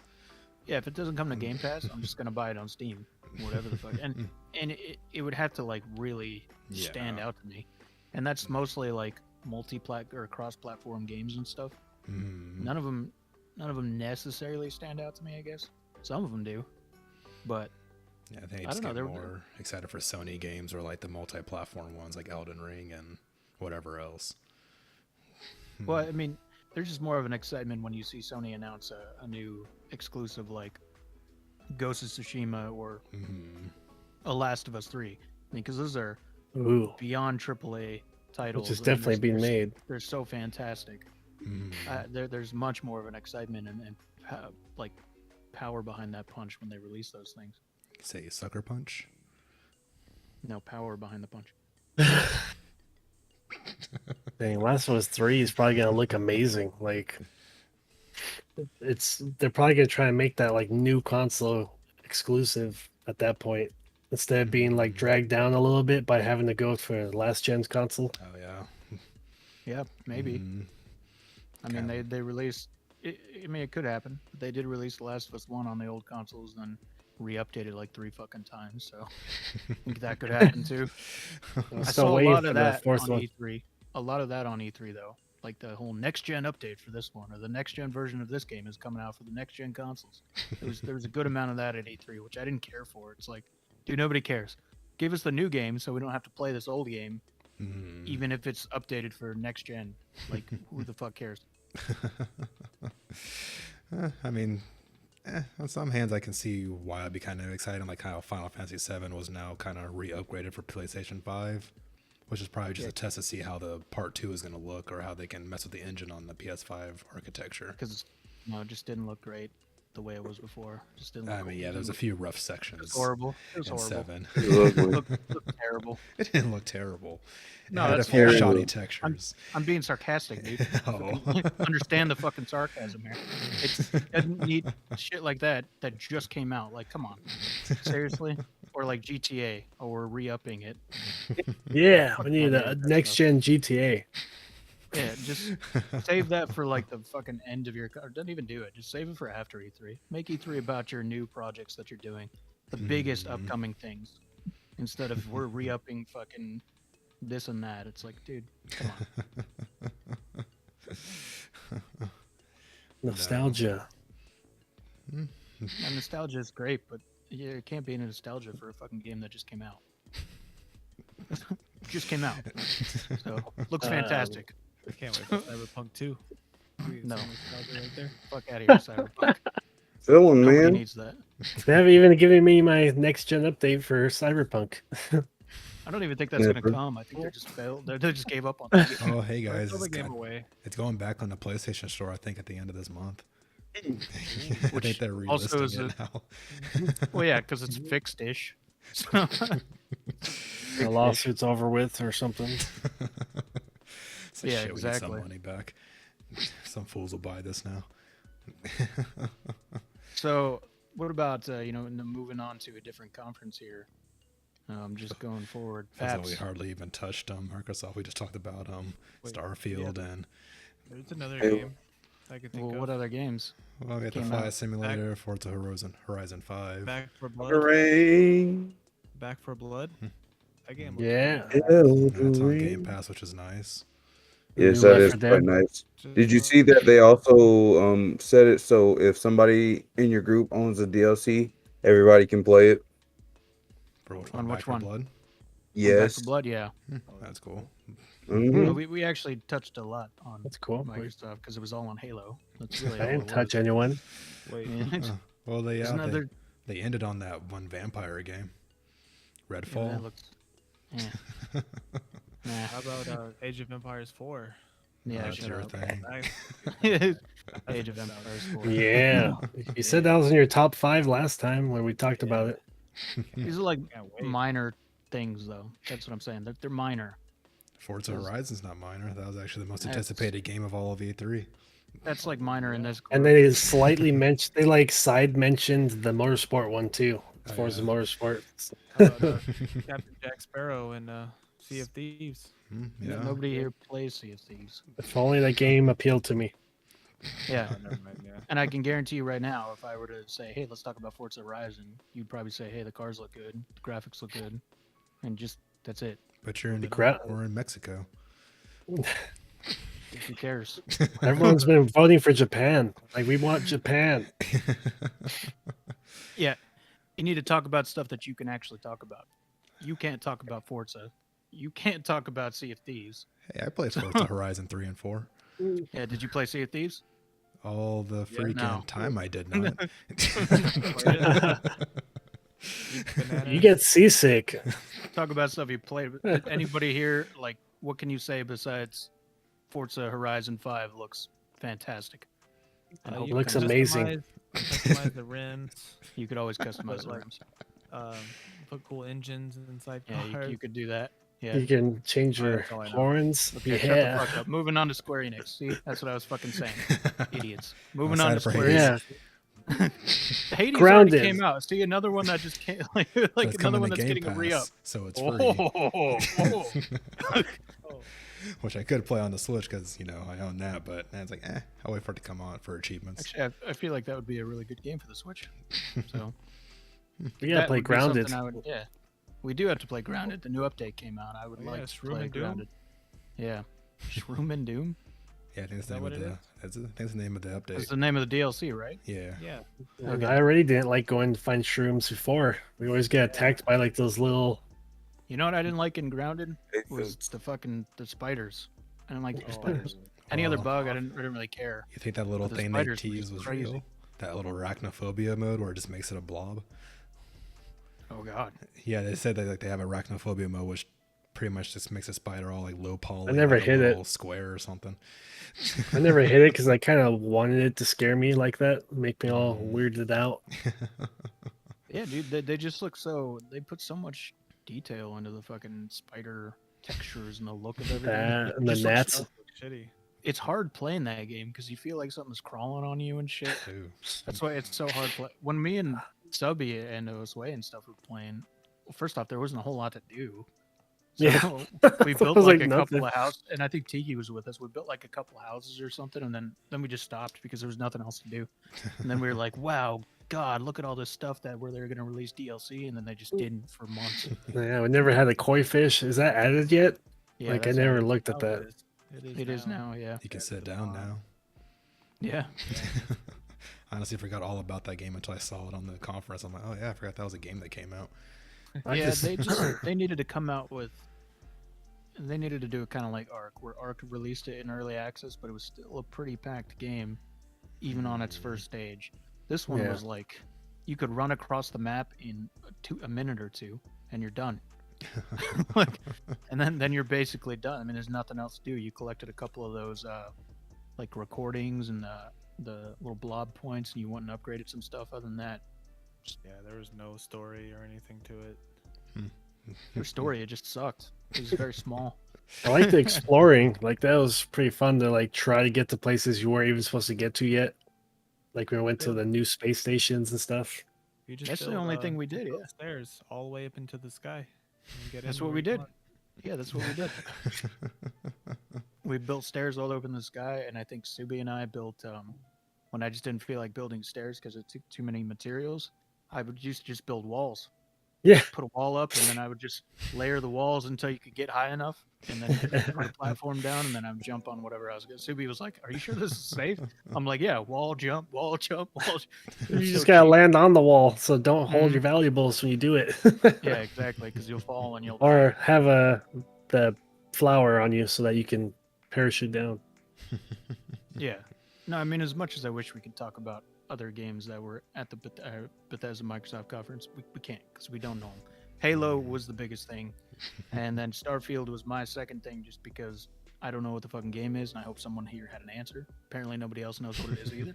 Yeah, if it doesn't come to Game Pass, I'm just gonna buy it on Steam, whatever the fuck. And it would have to like really stand out to me, and that's mostly like or cross-platform games and stuff. None of them necessarily stand out to me. I guess some of them do, but yeah, I think I just get more excited for Sony games or like the multi-platform ones like Elden Ring and whatever else. Well, I mean, there's just more of an excitement when you see Sony announce a new exclusive like Ghost of Tsushima or a Last of Us 3. I mean, because those are beyond AAA titles. Which is definitely being made. They're so fantastic. There's much more of an excitement and like power behind that punch when they release those things. Say sucker punch? No, power behind the punch. Dang, Last of Us 3 is probably gonna look amazing. Like they're probably gonna try and make that like new console exclusive at that point. Instead of being like dragged down a little bit by having to go for last gen's console. Oh yeah. Yeah, maybe. I mean they released it could happen. But they did release The Last of Us 1 on the old consoles and then re-updated like 3 fucking times, so I think that could happen too. I saw a lot of that on E3. A lot of that on E3 though. Like the whole next gen update for this one, or the next gen version of this game is coming out for the next gen consoles. There was a good amount of that at E3, which I didn't care for. It's like, dude, nobody cares. Give us the new game so we don't have to play this old game, even if it's updated for next gen. Like, who the fuck cares? I mean, on some hands, I can see why I'd be kind of excited. Like how Final Fantasy VII was now kind of re-upgraded for PlayStation 5, which is probably just a test to see how the Part 2 is going to look or how they can mess with the engine on the PS5 architecture. Because it just didn't look great the way it was before. Just didn't. I mean, there's a few rough sections. It was horrible. It was horrible. 7. It looked terrible. It didn't look terrible. No, it had that's a few horrible. shoddy textures. I'm being sarcastic, dude. Oh. Understand the fucking sarcasm here. It doesn't need shit like that just came out. Like, come on, seriously? Or like GTA, or we're re-upping it. Yeah, we need a next gen GTA. Yeah, just save that for like the fucking end of your. Or don't even do it. Just save it for after E3. Make E3 about your new projects that you're doing, the biggest upcoming things, instead of we're re-upping fucking this and that. It's like, dude, come on. Nostalgia. And nostalgia is great, but it can't be a nostalgia for a fucking game that just came out. Just came out. So looks fantastic. I can't wait for Cyberpunk 2. No. Right there. Fuck out of here, Cyberpunk. Villain, Nobody man. needs that. They haven't even given me my next gen update for Cyberpunk. I don't even think that's gonna come. I think they just failed. They just gave up on that. Oh, hey guys, Throw the game away. it's going back on the PlayStation Store. I think at the end of this month. I Which think they're also relisting is it now. Well, yeah, because it's fixed-ish. So, The lawsuit's over with or something. It's like, Yeah, shit, we need exactly. some money back. Some fools will buy this now. so what about moving on to a different conference here? Just going forward. As though we PAX. hardly even touched Microsoft. We just talked about Wait, Starfield and There's another game I could think Well, of. what other games? we got the Came Flight out. Simulator, Forza Horizon 5. Back for Blood. Hooray! Back for Blood. That game. looks Yeah. good. That's on Game Pass, which is nice. Yes, New that Left is 4 quite Dead. nice. Just, Did you see that they also said it so if somebody in your group owns a DLC, everybody can play it? For which On one? which Back 4 one? Blood? Back Yes. for Blood, yeah. That's cool. Mhm. Well, we actually touched a lot on That's cool. Microsoft because it was all on Halo. That's really I all didn't it touch was. anyone. Wait, Yeah. Well, There's another. they ended on that one vampire game, Yeah, Redfall. that looks. Yeah. Nah. how about Age of Empires 4? Yeah, That's shut your up. thing. Age of Empires 4. Yeah. You said that was in your top 5 last time when we talked about it. These are like Can't wait. minor things, though. That's what I'm saying. They're minor. Forza Horizon's not minor. That was actually the most That's- anticipated game of all of E3. That's like minor in this. And group. they slightly mentioned, they like side mentioned the motorsport one too. Oh, Forza yeah. Motorsport. How about Captain Jack Sparrow and Sea of Thieves? Yeah. Nobody here plays Sea of Thieves. If only that game appealed to me. Yeah. Oh, never mind. Yeah. And I can guarantee you right now, if I were to say, hey, let's talk about Forza Horizon, you'd probably say, hey, the cars look good, the graphics look good, and just that's it. But you're in we're in Mexico. Who cares? Everyone's been voting for Japan. Like, we want Japan. Yeah. You need to talk about stuff that you can actually talk about. You can't talk about Forza. You can't talk about Sea of Thieves. Hey, I played Forza Horizon 3 and 4. Yeah, did you play Sea of Thieves? All the freaking no. time I did not. You get seasick. Talk about stuff you played. Anybody here, like, what can you say besides Forza Horizon 5 looks fantastic? And You hope it looks comes- amazing. Customize the rims. You could always customize the like, rims. Um, put cool engines inside Yeah, cars. you could do that. Yeah. You can change your That's all I know. horns. Okay, shut the fuck up. Moving on to Square Enix. See, that's what I was fucking saying. Idiots. Moving on to excited for Square Hades. Enix. Yeah. Hades Grounded. already came out. See, another one that just came, like But another it's coming one to that's Game getting a re-up. Pass, so it's free. Oh. Which I could play on the Switch because I own that. But it's like, I'll wait for it to come on for achievements. Actually, I feel like that would be a really good game for the Switch. So We gotta that play would be something Grounded. yeah, we do have to play Grounded. The new update came out. I would Oh, yeah, like to Shroom play and Doom? Grounded. Yeah, Shroom and Doom. Yeah, I think that's the that name what of it the. is? I think that's the name of the update. That's the name of the DLC, right? Yeah. Yeah. And Okay. I already didn't like going to find shrooms before. We always get attacked by like those little. You know what I didn't like in Grounded was Aphids. the spiders. I didn't like the spiders. Any other Oh. bug, I didn't really care. You think that little But the thing they spiders were teased just was crazy. real? That little arachnophobia mode where it just makes it a blob? Oh god. Yeah, they said that like they have arachnophobia mode, which pretty much just makes a spider all like low poly. I never like a hit it. little square or something. I never hit it because I kind of wanted it to scare me like that, make me all weirded out. Yeah, dude, they just look so. They put so much detail into the fucking spider textures and the look of everything. That and It the just looks gnats. so- Looks shitty. It's hard playing that game because you feel like something's crawling on you and shit. Ooh. That's why it's so hard. When me and Subby and Osway and stuff were playing, well, first off, there wasn't a whole lot to do. So Yeah. we It built was like like a nothing. couple of houses, and I think Tiki was with us. We built like a couple of houses or something, and then we just stopped because there was nothing else to do. And then we were like, "Wow, God, look at all this stuff that where they're going to release DLC," and then they just didn't for months. Yeah, we never had a koi fish. Is that added yet? Yeah, like I that's never how looked at Oh, that. it is now. Yeah, You can sit down now. yeah. I honestly forgot all about that game until I saw it on the conference. I'm like, oh yeah, I forgot that was a game that came out. Yeah, they needed to come out with. They needed to do it kind of like Ark, where Ark released it in early access, but it was still a pretty packed game, even on its first stage. This one Yeah. was like, you could run across the map in a minute or two, and you're done. Like, and then you're basically done. I mean, there's nothing else to do. You collected a couple of those, like recordings and the little blob points, and you went and upgraded some stuff. Other than that, Yeah, there was no story or anything to it. your story it just sucked. It was very small. I like the exploring. Like that was pretty fun to like try to get to places you weren't even supposed to get to yet. Like we went to Yeah. the new space stations and stuff. You just That's the build, only thing we did, build yeah. Stairs all the way up into the sky. and get That's in what where we you did. want. Yeah, that's what we did. We built stairs all over in the sky, and I think Subi and I built. When I just didn't feel like building stairs because it took too many materials, I would used to just build walls. Yeah. put a wall up, and then I would just layer the walls until you could get high enough, and then put a platform down, and then I would jump on whatever I was going to. Subi was like, "Are you sure this is safe?" I'm like, "Yeah, wall jump, wall jump, wall." You It's just so gotta cheap. land on the wall, so don't hold Mhm. your valuables when you do it. Yeah, exactly, because you'll fall and you'll Or die. have the flower on you so that you can parachute down. Yeah. No, I mean, as much as I wish we could talk about other games that were at the Bethesda Microsoft conference, we can't because we don't know them. Halo was the biggest thing, and then Starfield was my second thing, just because I don't know what the fucking game is, and I hope someone here had an answer. Apparently, nobody else knows what it is either.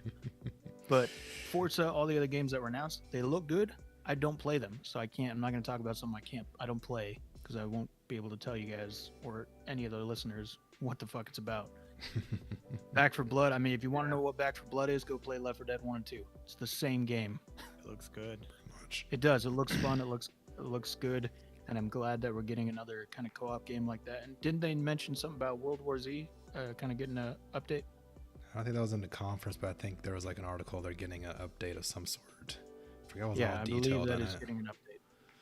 But Forza, all the other games that were announced, they look good. I don't play them, so I can't. I'm not going to talk about something I don't play because I won't be able to tell you guys or any of the listeners what the fuck it's about. Back for Blood. I mean, if you want to know what Back for Blood is, go play Left 4 Dead 1 and 2. It's the same game. It looks good. Much. It does. It looks fun. It looks good, and I'm glad that we're getting another kind of co-op game like that. And didn't they mention something about World War Z? Kind of getting an update. I don't think that was in the conference, but I think there was like an article they're getting an update of some sort. I forgot what was Yeah, all I believe detailed that in is it. getting an update.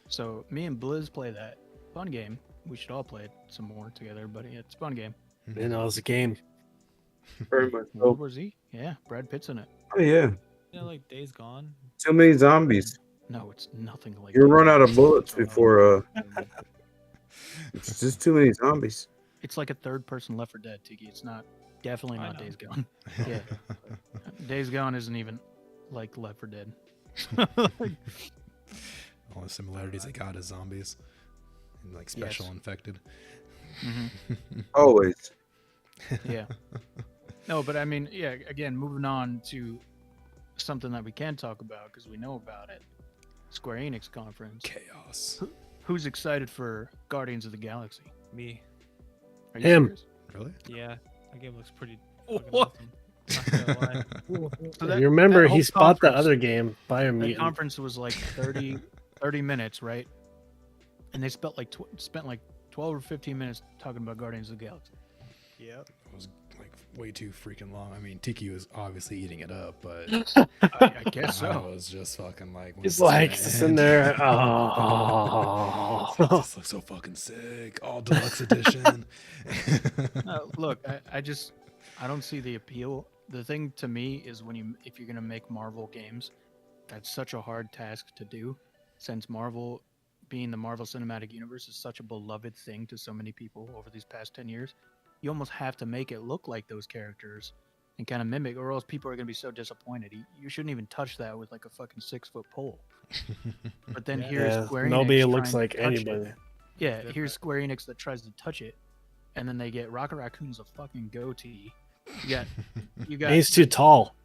So me and Blizz play that. Fun game. We should all play it some more together, but yeah, it's a fun game. You know, it's a game. Very much World so. War Z? Yeah, Brad Pitt's in it. Oh yeah, You know, like Days Gone. too many zombies. No, it's nothing like You'll Days run Gone. out of bullets So, before. It's just too many zombies. It's like a third-person Left 4 Dead, Tiki. It's not definitely I not know. Days Gone. Yeah. Days Gone isn't even like Left 4 Dead. All the similarities they got is zombies and like special Yes. infected. Always. Yeah. No, but I mean, yeah. Again, moving on to something that we can talk about because we know about it. Square Enix conference. Chaos. Who's excited for Guardians of the Galaxy? Me. Are you Him. serious? Really? Yeah, that game looks pretty fucking What? awesome. Not gonna lie. So You remember that he whole spot the conference- other game, That Biomutant. conference was like 30 minutes, right? And they spent like 12 or 15 minutes talking about Guardians of the Galaxy. Yep. It was like way too freaking long. I mean, Tiki was obviously eating it up, but I guess I so. was just fucking like, It's when's like this it's gonna in end? there. Oh. This looks so fucking sick. All deluxe edition. Look, I don't see the appeal. The thing to me is if you're gonna make Marvel games, that's such a hard task to do, since Marvel, being the Marvel Cinematic Universe, is such a beloved thing to so many people over these past 10 years. You almost have to make it look like those characters and kind of mimic, or else people are gonna be so disappointed. You shouldn't even touch that with like a fucking 6-foot pole. But then Yeah. here's Yeah, Square Enix nobody looks trying like to touch it. anybody. Yeah, Different. here's Square Enix that tries to touch it, and then they get Rocket Raccoon's a fucking goatee. You got He's too tall.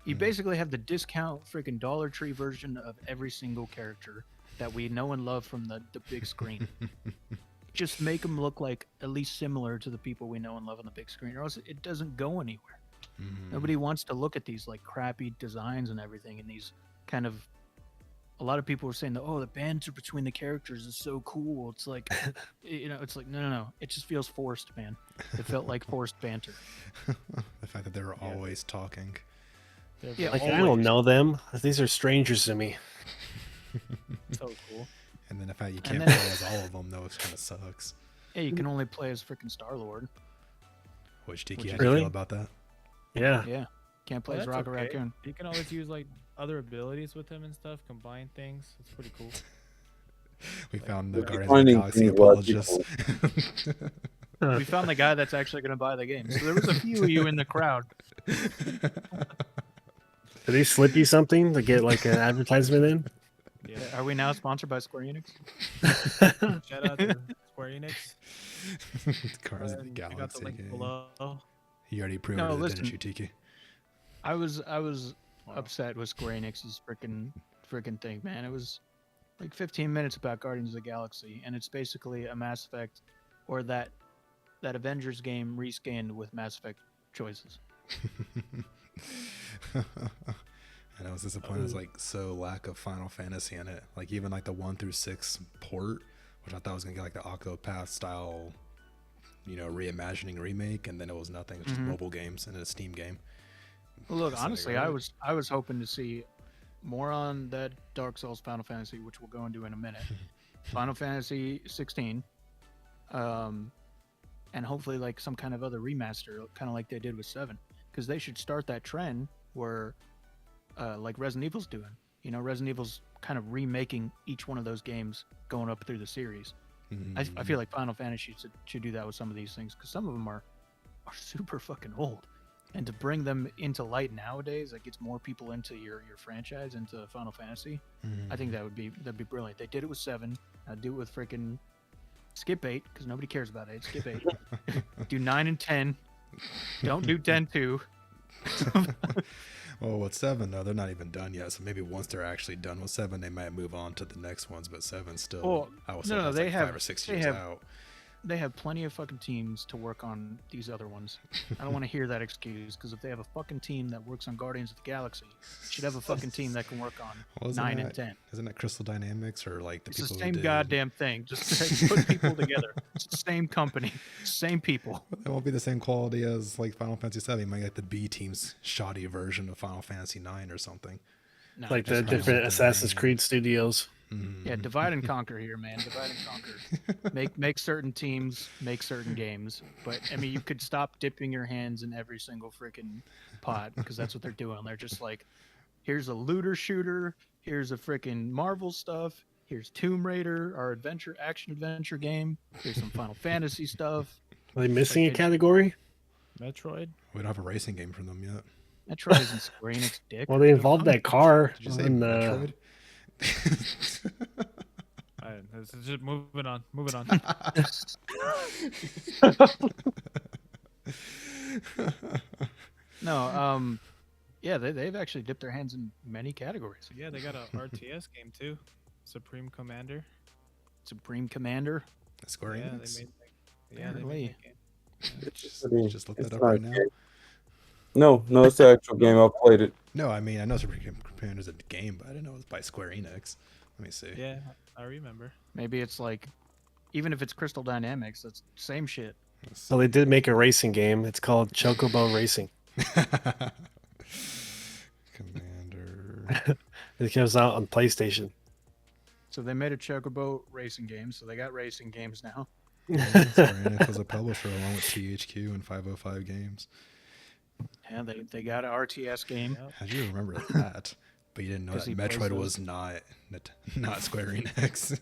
you basically have the discount freaking Dollar Tree version of every single character that we know and love from the big screen. Just make them look like at least similar to the people we know and love on the big screen, or else it doesn't go anywhere. Nobody wants to look at these like crappy designs and everything, and these kind of. A lot of people were saying that, oh, the banter between the characters is so cool. It's like, it's like no. It just feels forced, man. It felt like forced banter. The fact that they were always talking. Yeah, Like I don't always. know them. These are strangers to me. So cool. And then the fact you And can't then- play as all of them, though, it kind of sucks. Yeah, you can only play as freaking Star Lord. Which Tiki, Which how is- do you Really? feel about that? Yeah. Yeah, can't play Well, as that's Rocket okay. Raccoon. You can always use like other abilities with him and stuff, combine things. It's pretty cool. We found the We're Guardians of the finding Galaxy things about apologists. We found the guy that's actually going to buy the game. So there was a few of you in the crowd. Did he slip you something to get like an advertisement in? Yeah. Are we now sponsored by Square Enix? Shout out to Square Enix. Guardians of the And I got the Galaxy link game. below. You already pre-ordered it, listen. didn't you, Tiki? I was Wow. upset with Square Enix's freaking thing, man. It was like 15 minutes about Guardians of the Galaxy, and it's basically a Mass Effect, or that Avengers game reskinned with Mass Effect choices. And I was disappointed. It was like so lack of Final Fantasy in it. Like even like the 1 through 6 port, which I thought was gonna get like the Octopath style, reimagining remake, and then it was nothing. It's just Mhm. mobile games and a Steam game. Well, look, So, honestly, like, I was hoping to see more on that Dark Souls Final Fantasy, which we'll go into in a minute. Final Fantasy 16, and hopefully like some kind of other remaster, kind of like they did with 7, because they should start that trend where, like Resident Evil's doing. You know, Resident Evil's kind of remaking each one of those games going up through the series. I feel like Final Fantasy should do that with some of these things, because some of them are super fucking old, and to bring them into light nowadays, that gets more people into your franchise, into Final Fantasy. I think that'd be brilliant. They did it with 7. I'd do it with freaking skip 8, because nobody cares about it. Skip 8. Do 9 and 10. Don't do 10 too. Well, with 7 though, they're not even done yet. So maybe once they're actually done with 7, they might move on to the next ones. But 7 still, Well, I was no, like they have 5 or 6 they years have out. they have plenty of fucking teams to work on these other ones. I don't want to hear that excuse, because if they have a fucking team that works on Guardians of the Galaxy, they should have a fucking team that can work on Well, 9 and 10. Isn't that Crystal Dynamics or like the It's the people same who did? goddamn thing. Just put people together. It's the same company, same people. It won't be the same quality as like Final Fantasy 7. You might get the B team's shoddy version of Final Fantasy 9 or something. No, Like the just probably different something Assassin's random. Creed studios. yeah, divide and conquer here, man. Divide and conquer. Make certain teams make certain games, but I mean, you could stop dipping your hands in every single freaking pot, because that's what they're doing. They're just like, here's a looter shooter, here's a freaking Marvel stuff, here's Tomb Raider, our action adventure game, here's some Final Fantasy stuff. Are they missing Like a category? Metroid. We don't have a racing game from them yet. Metroid isn't Square Enix dick. Well, they involved that car. Did you say in, Metroid? All right, let's just moving on. Moving on. No, yeah, they've actually dipped their hands in many categories. Yeah, they got a RTS game too, Supreme Commander. Supreme Commander. Square Yeah, Enix? they made. Yeah, they Apparently. made that game. Just look It's that up not right now. gay. No, it's the actual game. I played it. No, I mean I know Supreme Commander is a game, but I didn't know it was by Square Enix. Let me see. Yeah, I remember. Maybe it's like, even if it's Crystal Dynamics, that's same shit. So they did make a racing game. It's called Chocobo Racing. Commander. It comes out on PlayStation. So they made a Chocobo racing game, so they got racing games now. Square Enix was a publisher along with THQ and 505 Games. Yeah, they got an RTS game. Yep. How'd you remember that? But you didn't know 'Cause that he plays Metroid those. was not Square Enix.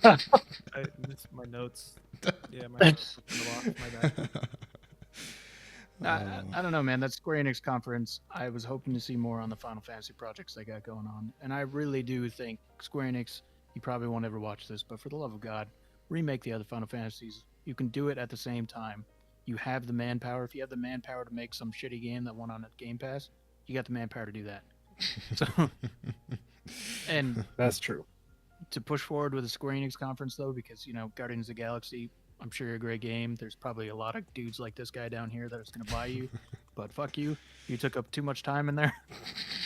I missed my notes. Yeah, my notes were off. My bad. I don't know, man. That Square Enix conference, I was hoping to see more on the Final Fantasy projects they got going on. And I really do think Square Enix, you probably won't ever watch this, but for the love of God, remake the other Final Fantasies. You can do it at the same time. You have the manpower. If you have the manpower to make some shitty game that went on at Game Pass, you got the manpower to do that. So, and That's true. to push forward with the Square Enix conference, though, because, you know, Guardians of the Galaxy, I'm sure you're a great game. There's probably a lot of dudes like this guy down here that is going to buy you, but fuck you. You took up too much time in there,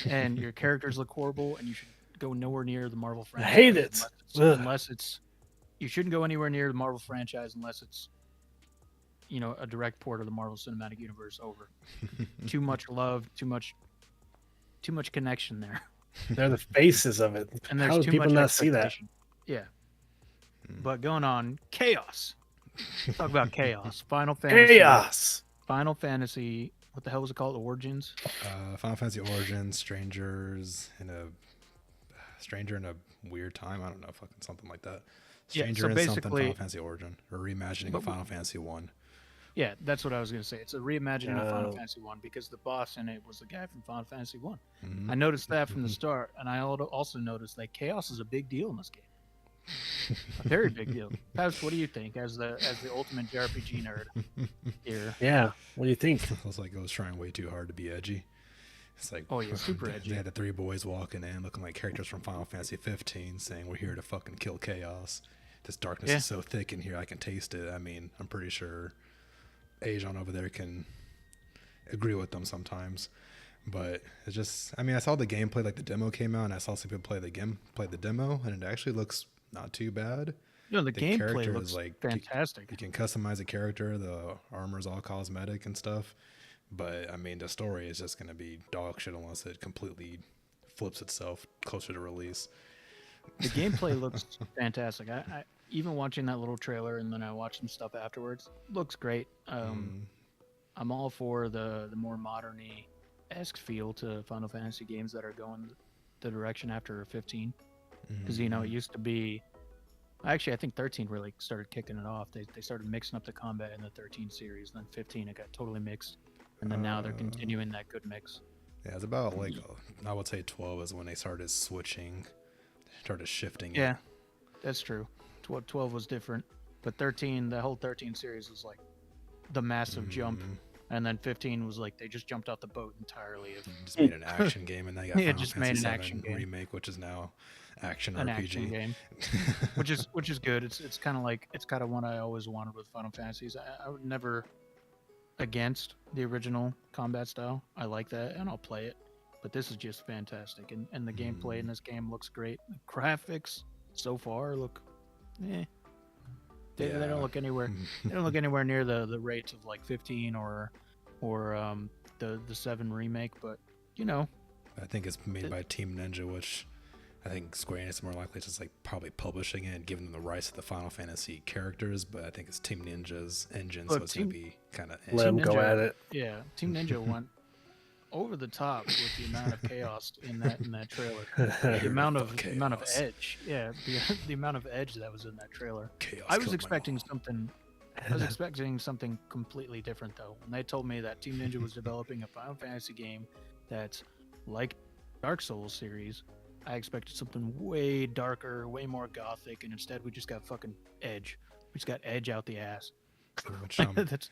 and your characters look horrible, and you should go nowhere near the Marvel I franchise. hate it. Ugh. Unless it's, you shouldn't go anywhere near the Marvel franchise unless it's, you know, a direct port of the Marvel Cinematic Universe over. Too much love, too much connection there. They're the faces of it. And there's How do too people much not see that? expectation. Yeah. But going on, chaos. Talk about chaos. Final Fantasy. Chaos. Final Fantasy. What the hell was it called? Origins. Final Fantasy Origins, Stranger in a Weird Time. I don't know, fucking something like that. Yeah, Stranger so in something basically- Final Fantasy Origin, or reimagining But of Final Fantasy 1. Yeah, that's what I was gonna say. It's a reimagining of Final Oh. Fantasy 1 because the boss in it was the guy from Final Fantasy 1. Mhm. I noticed that from the start, and I also noticed that chaos is a big deal in this game. A very big deal. Paz, what do you think as the ultimate JRPG nerd here? Yeah. What do you think? It was like I was trying way too hard to be edgy. It's like, Oh, yeah, super edgy. They had the 3 boys walking in looking like characters from Final Fantasy 15 saying, "We're here to fucking kill chaos. This darkness Yeah. is so thick in here, I can taste it." I mean, I'm pretty sure Asian over there can agree with them sometimes. But it's just, I mean, I saw the gameplay, like the demo came out, and I saw some people play the demo, and it actually looks not too bad. You know, the gameplay character looks is like fantastic. You can customize a character. The armor's all cosmetic and stuff. But I mean, the story is just gonna be dog shit unless it completely flips itself closer to release. The gameplay looks fantastic. I even watching that little trailer and then I watched some stuff afterwards. Looks great. I'm all for the more modern-y-esque feel to Final Fantasy games that are going the direction after 15. Because you know it used to be. Actually, I think 13 really started kicking it off. They started mixing up the combat in the 13 series. Then 15 it got totally mixed, and then now they're continuing that good mix. Yeah, it's about like I would say 12 is when they started switching, started shifting. Yeah, that's true. 12 was different, but 13, the whole 13 series was like the massive jump, and then 15 was like they just jumped out the boat entirely. Just made an action game, and they got Yeah, Final just Fantasy made an VII action game. remake, which is now action An RPG. action game, which is good. It's kind of like it's kind of what I always wanted with Final Fantasies. I would never against the original combat style. I like that, and I'll play it. But this is just fantastic, and the gameplay in this game looks great. The graphics so far look, they don't look anywhere. They don't look anywhere near the rates of like 15 or the 7 remake. But you know, I think it's made by Team Ninja, which I think Square Enix is more likely just like probably publishing it and giving them the rights to the Final Fantasy characters. But I think it's Team Ninja's engine, so it's gonna be kind of Let them go at it. Yeah, Team Ninja went over the top with the amount of chaos in that trailer. The amount of edge, the amount of edge that was in that trailer. chaos. I was expecting something. I was expecting something completely different though. When they told me that Team Ninja was developing a Final Fantasy game that's like Dark Souls series, I expected something way darker, way more gothic, and instead we just got fucking edge. We just got edge out the ass. Which, That's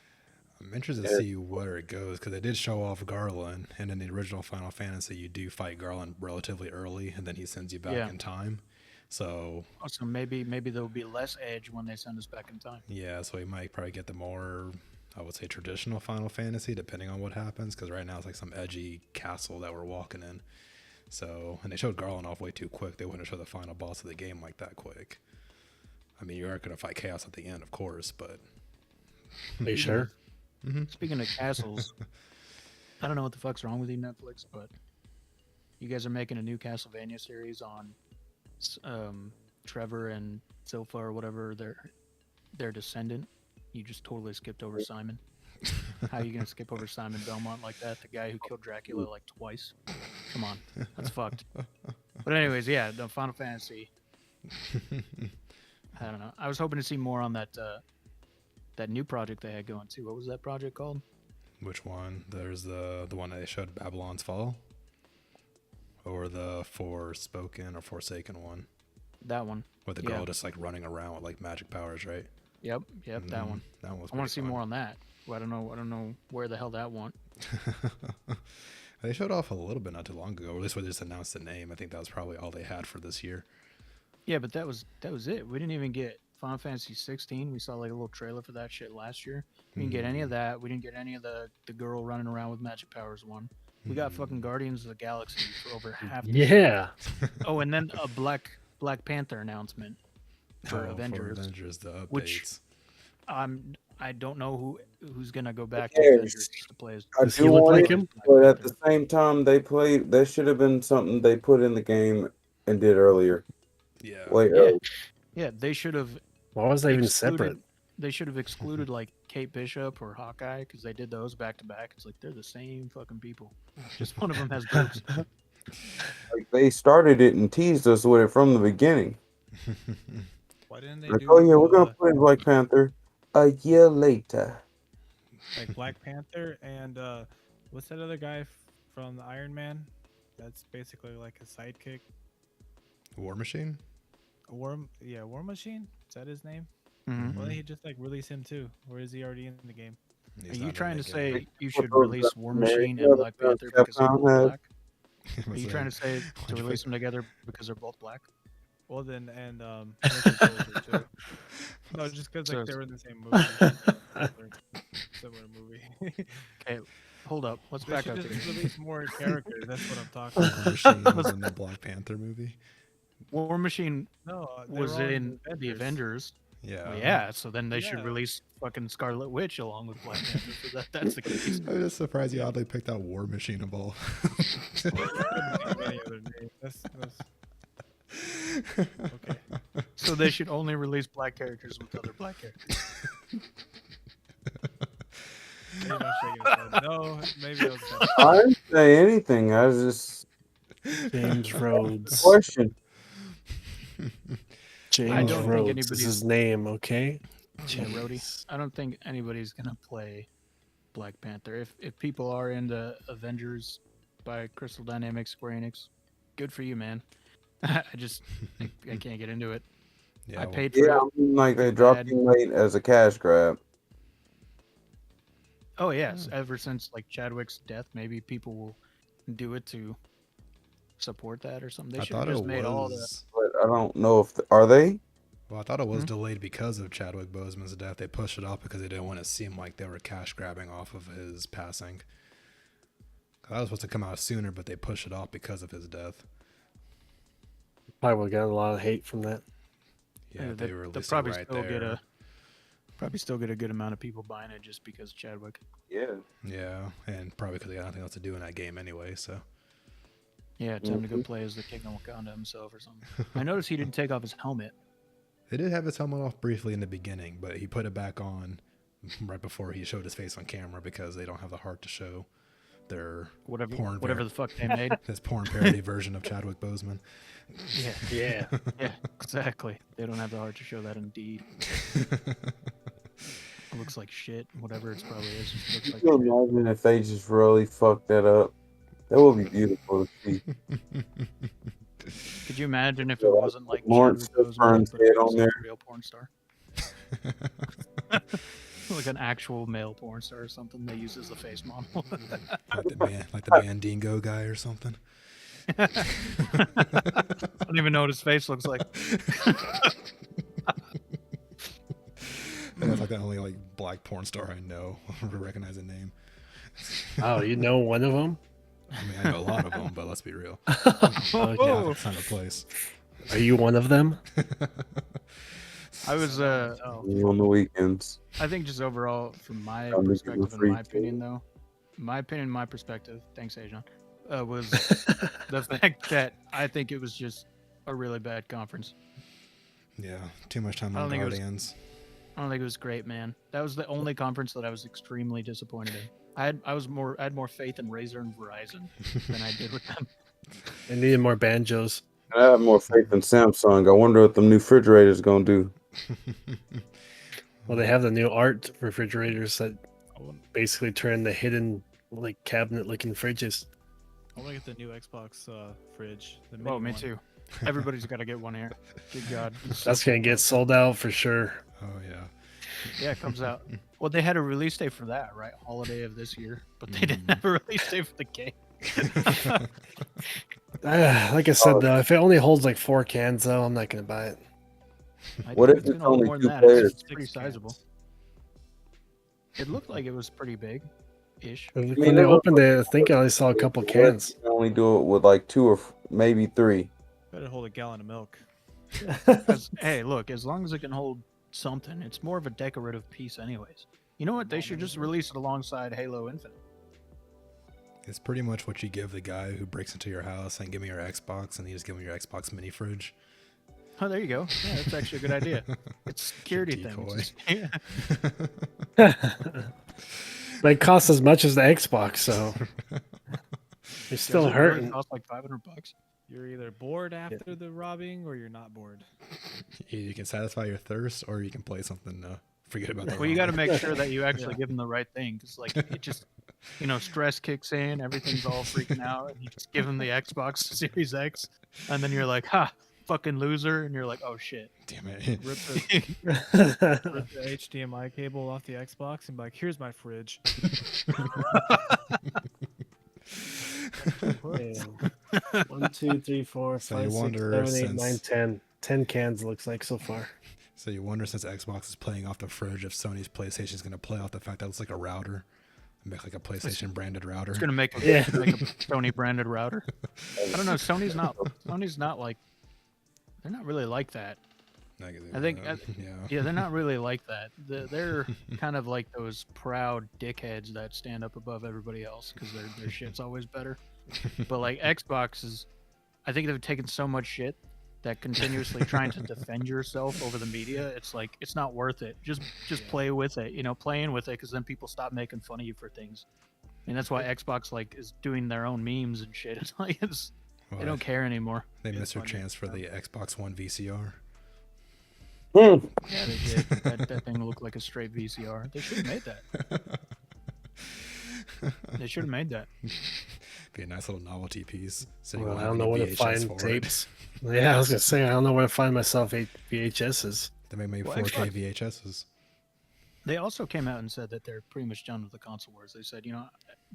I'm interested to see where it goes because they did show off Garland, and in the original Final Fantasy, you do fight Garland relatively early, and then he sends you back in time. So maybe there'll be less edge when they send us back in time. yeah, so we might probably get the more, I would say, traditional Final Fantasy, depending on what happens. Because right now it's like some edgy castle that we're walking in. So, and they showed Garland off way too quick. They wouldn't show the final boss of the game like that quick. I mean, you are going to fight Chaos at the end, of course, but. Are you sure? Speaking of castles, I don't know what the fuck's wrong with you, Netflix, but you guys are making a new Castlevania series on Trevor and Silpha or whatever their descendant. You just totally skipped over Simon. How are you gonna skip over Simon Belmont like that? The guy who killed Dracula like twice. Come on, that's fucked. But anyways, yeah, the Final Fantasy. I don't know. I was hoping to see more on that new project they had going too. What was that project called? Which one? There's the one that they showed, Babylon's Fall, or the Forspoken or Forsaken one. That one. Where the girl just like running around with like magic powers, right? Yep, that one. That one was. I want to see more on that. Well, I don't know where the hell that went. They showed off a little bit not too long ago, or at least they just announced the name. I think that was probably all they had for this year. Yeah, but that was it. We didn't even get Final Fantasy 16. We saw like a little trailer for that shit last year. We didn't get any of that. We didn't get any of the girl running around with magic powers one. We got fucking Guardians of the Galaxy for over half. Yeah. Oh, and then a Black Panther announcement for Avengers. For Avengers, the updates. Which I don't know who's gonna go back Who to cares? Avengers to play as. I Does he do look want like it, him? but at the same time, there should have been something they put in the game and did earlier. Yeah. Way earlier. Yeah, they should have. Why was that even excluded- separate? They should have excluded like Kate Bishop or Hawkeye because they did those back to back. It's like they're the same fucking people. Just one of them has boobs. Like they started it and teased us with it from the beginning. Why didn't they Like, do? oh yeah, we're gonna put in Black Panther a year later. like Black Panther and what's that other guy from the Iron Man? That's basically like a sidekick. War Machine. War Machine. Is that his name? Mhm. Why didn't he just like release him too? Or is he already in the game? He's Are not you in trying the to game. say you should Well, release War Machine yeah, and Black that's Panther because they're Capcom both has. black? Are you trying to say to release them together because they're both black? Well then, and Winter Soldier too. No, just because like So- they were in the same movie. Similar movie. Okay, hold up. Let's They back should up just here. release more characters. That's what I'm talking War about. Machine was in the Black Panther movie. War Machine No, they was were all in the Avengers. Yeah. Well, yeah, so then they should Yeah. release fucking Scarlet Witch along with Black Panther. So that's the case. I'm just surprised you oddly picked out War Machine of all. Couldn't think of any other name. That's okay. So they should only release black characters with other black characters. Maybe not shaking his head. No, maybe I was gonna- I didn't say anything. I was just James Rhodes. question. James don't think Rhodes is anybody's- his name, okay? Yeah, Rhodey. I don't think anybody's gonna play Black Panther. If people are into Avengers by Crystal Dynamics, Square Enix, good for you, man. I can't get into it. Yeah, I well, paid for Yeah, it. I mean, like they dropped him late as a cash grab. Oh yes, ever since like Chadwick's death, maybe people will do it to support that or something. They I should have thought just it made all the. was. But I don't know if are they. Well, I thought it was Hmm? delayed because of Chadwick Boseman's death. They pushed it off because they didn't want it to seem like they were cash grabbing off of his passing. That was supposed to come out sooner, but they pushed it off because of his death. Probably would got a lot of hate from that. Yeah, they they'll released it probably right still there. get a good amount of people buying it just because Chadwick. Yeah. Yeah, and probably because they got nothing else to do in that game anyway. So Yeah, time to go play as the King of Wakanda himself or something. I noticed he didn't take off his helmet. they did have his helmet off briefly in the beginning, but he put it back on right before he showed his face on camera because they don't have the heart to show their Whatever Porn the fuck they made. his porn parody version of Chadwick Boseman. Yeah, Yeah. yeah, exactly. They don't have the heart to show that. Indeed, it looks like shit. Whatever it's probably is, just looks like Can you shit. imagine if they just really fucked that up? That would be beautiful to see. Could you imagine if it wasn't like Lawrence Chadwick Boseman, Fishburne's but it head was on there. a real porn star? Like an actual male porn star or something they use as the face model. like the Mandingo guy or something. I don't even know what his face looks like. And that's like the only like black porn star I know to recognize a name. Oh, you know one of them? I mean, I know a lot of them, but let's be real. Okay. Yeah, it's not a place. Are you one of them? I was On the weekends. I think just overall, from my I'll make it perspective, free in my too. opinion, though, my perspective, thanks, Ajon, was the fact that I think it was just a really bad conference. Yeah, too much time I on don't think it was- Guardians. I don't think it was great, man. That was the only conference that I was extremely disappointed in. I had more faith in Razer and Verizon than I did with them. I needed more banjos. I have more faith in Samsung. I wonder what the new refrigerator's gonna do. Well, they have the new art refrigerators that I want, basically turn the hidden like cabinet-looking fridges. I want to get the new Xbox fridge. The Oh, mini me one. too. Everybody's got to get one here. Good God. That's gonna get sold out for sure. Oh yeah. Yeah, it comes out. Well, they had a release date for that, right? Holiday of this year, but they didn't have a release date for the game. Like I said, though, if it only holds like 4 cans, though, I'm not gonna buy it. I What think if it's it's gonna hold only more 2 than that. players? It's pretty sizable. It looked like it was pretty big, ish. When mean, they it looked opened it, I think I only saw a couple cans. You can only do it with like 2 or maybe 3. Better hold a gallon of milk. Hey, look, as long as it can hold something, it's more of a decorative piece, anyways. You know what? They should just release it alongside Halo Infinite. It's pretty much what you give the guy who breaks into your house and give me your Xbox, and you just give him your Xbox mini fridge. Oh, there you go. Yeah, that's actually a good idea. It's a security decoy. thing. Yeah. But it costs as much as the Xbox, so you're still Does it really hurting. cost like $500. You're either bored after the robbing or you're not bored. You can satisfy your thirst, or you can play something. Forget about that. Well, you got to make sure that you actually give them the right thing, because like it just, stress kicks in, everything's all freaking out, and you just give them the Xbox Series X, and then you're like, ha, fucking loser, and you're like, oh shit. Damn it. Rip the HDMI cable off the Xbox and be like, here's my fridge. Yeah. 1, 2, 3, 4, So 5, you 6, wonder 7, 8, 9, since- 10. 10 cans looks like so far. So you wonder, since Xbox is playing off the fridge, if Sony's PlayStation is going to play off the fact that it's like a router, and make like a PlayStation branded router. It's gonna make a, Yeah. make a Sony branded router. I don't know. Sony's not like, they're not really like that. I think, yeah. yeah, they're not really like that. They're kind of like those proud dickheads that stand up above everybody else because their shit's always better. But like Xbox is, I think they've taken so much shit that continuously trying to defend yourself over the media, it's like it's not worth it. Just play with it, playing with it, because then people stop making fun of you for things. And that's why Xbox like is doing their own memes and shit. It's like Well, they don't care anymore. They It's missed their funny. chance for the Xbox One VCR. Yeah, they did. That thing looked like a straight VCR. They should have made that. They should have made that. Be a nice little novelty piece. So you Well, won't I have don't know any where to VHS find for it. tapes. Yeah, I was gonna say I don't know where to find myself VHSs. They may make Well, 4K Xbox- VHSs. They also came out and said that they're pretty much done with the console wars. They said,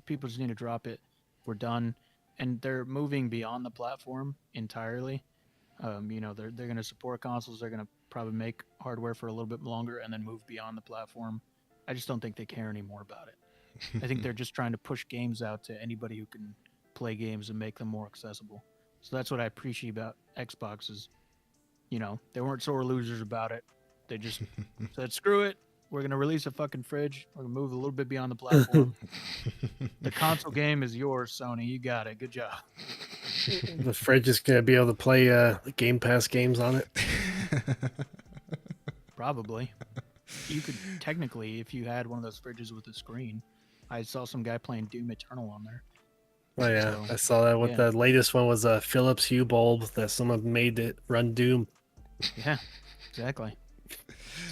people just need to drop it. We're done, and they're moving beyond the platform entirely. They're going to support consoles. They're going to probably make hardware for a little bit longer and then move beyond the platform. I just don't think they care anymore about it. I think they're just trying to push games out to anybody who can play games and make them more accessible. So that's what I appreciate about Xbox is, they weren't sore losers about it. They just said, screw it. We're going to release a fucking fridge. We're going to move a little bit beyond the platform. The console game is yours, Sony. You got it. Good job. The fridge is gonna be able to play Game Pass games on it. Probably. You could technically, if you had one of those fridges with a screen. I saw some guy playing Doom Eternal on there. Oh yeah, So, I saw that. With yeah. the latest one was a Philips Hue bulb that someone made it run Doom. Yeah, exactly.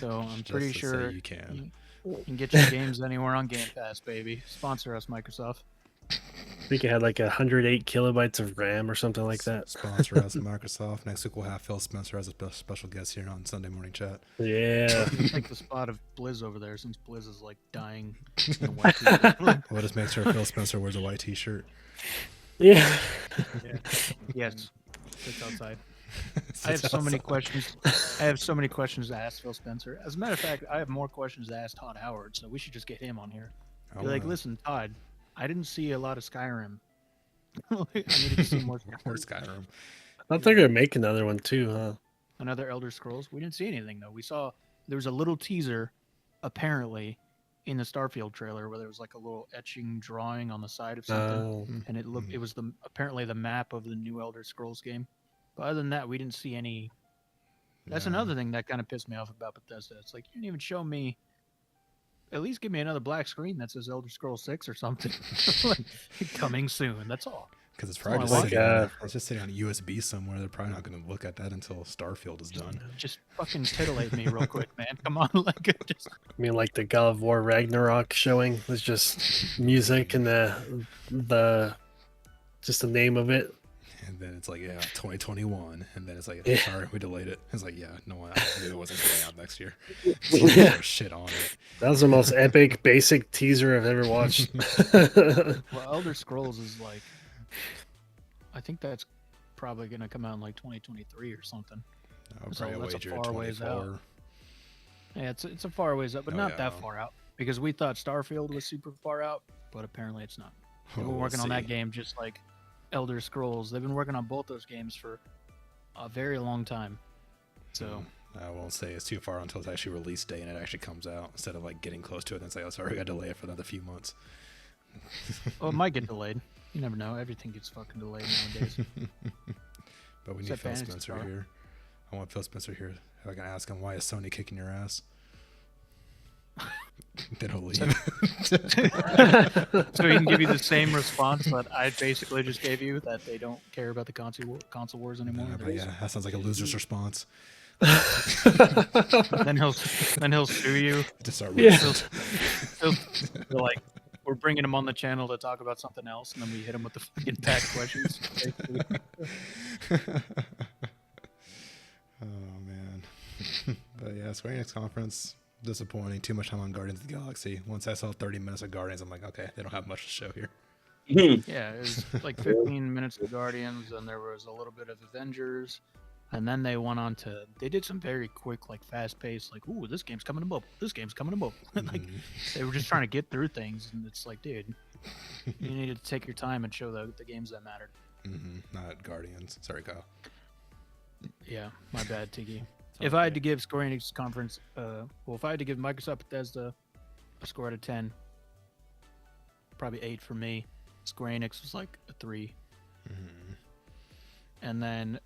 So I'm Just pretty to say sure you can. you can get your games anywhere on Game Pass, baby. Sponsor us, Microsoft. I think it had like 108 kilobytes of RAM or something like that. Sponsor us, Microsoft. Next week we'll have Phil Spencer as a special guest here on Sunday Morning Chat. Yeah. You take the spot of Blizz over there since Blizz is like dying in a white t-shirt. We'll just make sure Phil Spencer wears a white T-shirt. Yeah. Yes, sits outside. I have so many questions. I have so many questions to ask Phil Spencer. As a matter of fact, I have more questions to ask Todd Howard, so we should just get him on here. I Be like, wanna- listen, Todd, I didn't see a lot of Skyrim. I needed to see more Or Skyrim. Skyrim. I thought they're gonna make another one too, huh? Another Elder Scrolls. We didn't see anything though. We saw there was a little teaser, apparently, in the Starfield trailer where there was like a little etching drawing on the side of something, Oh. and it looked. It was apparently the map of the new Elder Scrolls game. But other than that, we didn't see any. That's Yeah. another thing that kind of pissed me off about Bethesda. It's like you didn't even show me. At least give me another black screen that says Elder Scrolls 6 or something. Like, coming soon. That's all. Because it's probably Well, just like, sitting on, it's just sitting on a USB somewhere. They're probably not going to look at that until Starfield is done. Just fucking titillate me real quick, man. Come on, like just. I mean, like the God of War Ragnarok showing was just music and the just the name of it. And then it's like, yeah, 2021. And then it's like, Yeah. sorry, we delayed it. It's like, yeah, no one, I knew it wasn't coming out next year. Yeah. Shit on it. That was the most epic basic teaser I've ever watched. Well, Elder Scrolls is like. I think that's probably going to come out in like 2023 or something. I'll So probably that's a wager far ways 24. Yeah, it's a far ways up, but Oh, not that yeah. far out. Because we thought Starfield was super far out, but apparently it's not. They've been We'll working on that see. game just like Elder Scrolls. They've been working on both those games for a very long time. So I won't say it's too far until it's actually release day and it actually comes out instead of like getting close to it and say, oh, sorry, we got to delay it for another few months. well, it might get delayed. You never know. Everything gets fucking delayed nowadays. But we need Except Phil Fantasy Spencer Star. here. I want Phil Spencer here. I can ask him, why is Sony kicking your ass? They don't leave. So he can give you the same response that I basically just gave you, that they don't care about the console wars anymore. Yeah, but yeah, that sounds like a loser's response. Then he'll sue you. To start Yeah. They're like, we're bringing him on the channel to talk about something else, and then we hit him with the fucking bad questions. Oh man. But yeah, Square Enix conference, disappointing. Too much time on Guardians of the Galaxy. Once I saw 30 minutes of Guardians, I'm like, okay, they don't have much to show here. Yeah, it was like 15 minutes of Guardians, and there was a little bit of Avengers, and then they went on to. They did some very quick, like fast-paced, like, ooh, this game's coming to mobile. This game's coming to mobile. Like they were just trying to get through things, and it's like, dude, you needed to take your time and show the games that mattered. Not Guardians. Sorry, Kyle. Yeah, my bad, Tiki. If I had to give Square Enix conference, if I had to give Microsoft Bethesda a score out of 10, probably 8 for me. Square Enix was like a 3. Mhm. And then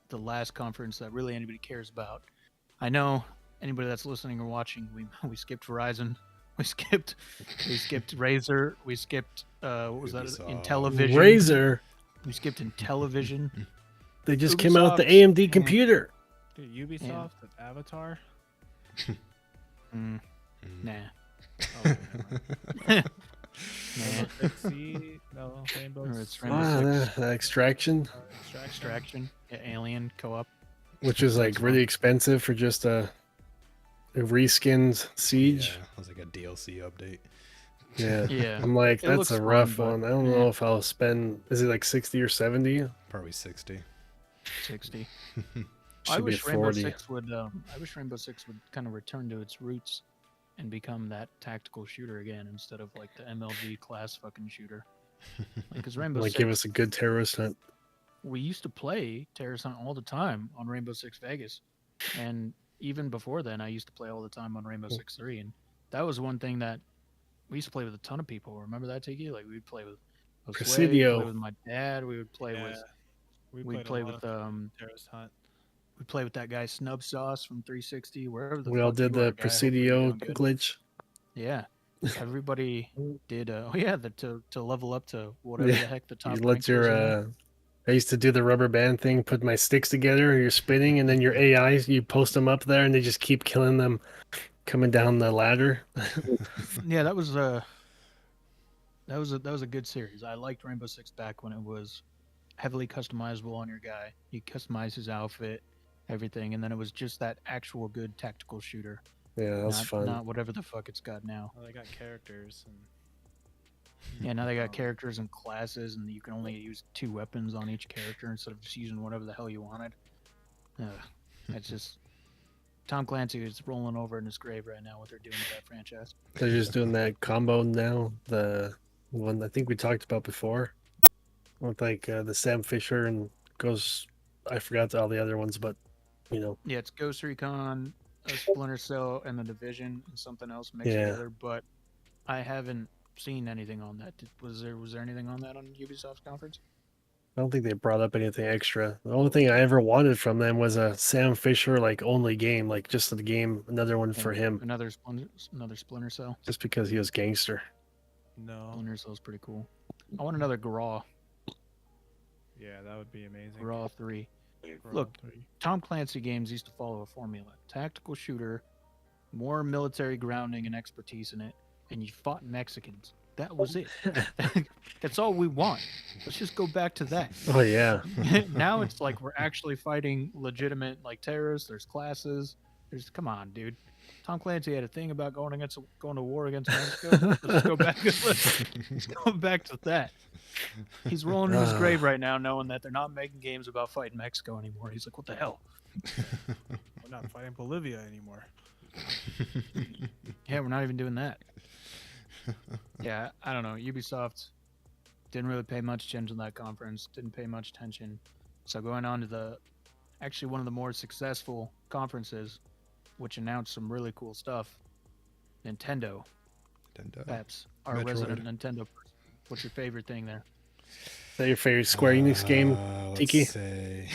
the last conference that really anybody cares about. I know anybody that's listening or watching, we skipped Verizon, we skipped Razer, we skipped what was that? Ubisoft. Intellivision. Razer. We skipped Intellivision. They just came out with the Ubisoft, AMD computer. Dude, Ubisoft and Avatar. Nah. Oh, never mind. Nah. Rainbow Six Siege? No, Rainbow Or it's Six- Rainbow Six. Extraction, Extraction. Yeah, Alien co-op. which is like That's really fun. expensive for just a reskinned Siege. Yeah, it was like a DLC update. Yeah. Yeah. I'm like, It that's looks a fun, rough but, one. I don't eh. know if I'll spend. Is it like 60 or 70? Probably 60. 60. Should I be wish at Rainbow 40. Six would. I wish Rainbow Six would kind of return to its roots and become that tactical shooter again instead of like the MLG class fucking shooter. Because Rainbow Like, Six, give us a good terrorist hunt. we used to play Terrorist Hunt all the time on Rainbow Six Vegas, and even before then, I used to play all the time on Rainbow Six 3, and that was one thing that we used to play with a ton of people. Remember that, Tiki? Like we'd play with Josue, Presidio. play with my dad. We would play with. We We'd played play a lot with of Terrorist Hunt. we play with that guy Snub Sauce from 360. Wherever the We all fuck did you are, the guy, hopefully you're Presidio doing good. glitch. Yeah, everybody did. To level up to whatever Yeah. the heck the You top let rank was in there. your. I used to do the rubber band thing, put my sticks together, you're spinning, and then your AIs, you post them up there, and they just keep killing them coming down the ladder. Yeah, that was a good series. I liked Rainbow Six back when it was heavily customizable on your guy. You customize his outfit, everything, and then it was just that actual good tactical shooter. Yeah, that was not, fun. not whatever the fuck it's got now. Well, they got characters and Yeah, now they got characters and classes, and you can only use 2 weapons on each character instead of just using whatever the hell you wanted. It's just Tom Clancy is rolling over in his grave right now. What they're doing with that franchise. They're just doing that combo now. The one I think we talked about before, with like the Sam Fisher and goes. I forgot all the other ones, but you know, Yeah, it's Ghost Recon, a Splinter Cell, and the Division, and something else mixed Yeah. together. But I haven't seen anything on that. Was there anything on that on Ubisoft's conference? I don't think they brought up anything extra. The only thing I ever wanted from them was a Sam Fisher like only game, like just the game, another one for And him, Another Splinter Cell. just because he was gangster. no. Splinter Cell's pretty cool. I want another Graw. Yeah, that would be amazing. Graw 3. Graw Look, 3. Tom Clancy games used to follow a formula: tactical shooter, more military grounding and expertise in it, and you fought Mexicans. That was it. That's all we want. Let's just go back to that. Oh yeah, Now it's like we're actually fighting legitimate like terrorists. There's classes. There's come on, dude. Tom Clancy had a thing about going to war against Mexico. Let's go back. Let's go back to that. He's rolling in his grave right now, knowing that they're not making games about fighting Mexico anymore. He's like, what the hell? We're not fighting Bolivia anymore. Yeah, we're not even doing that. Yeah, I don't know. Ubisoft didn't really pay much attention to that conference. Didn't pay much attention. So going on to actually one of the more successful conferences, which announced some really cool stuff. Nintendo. Peps, our Metroid. resident Nintendo person. What's your favorite thing there? is that your favorite Square Enix game, Tiki? Let's say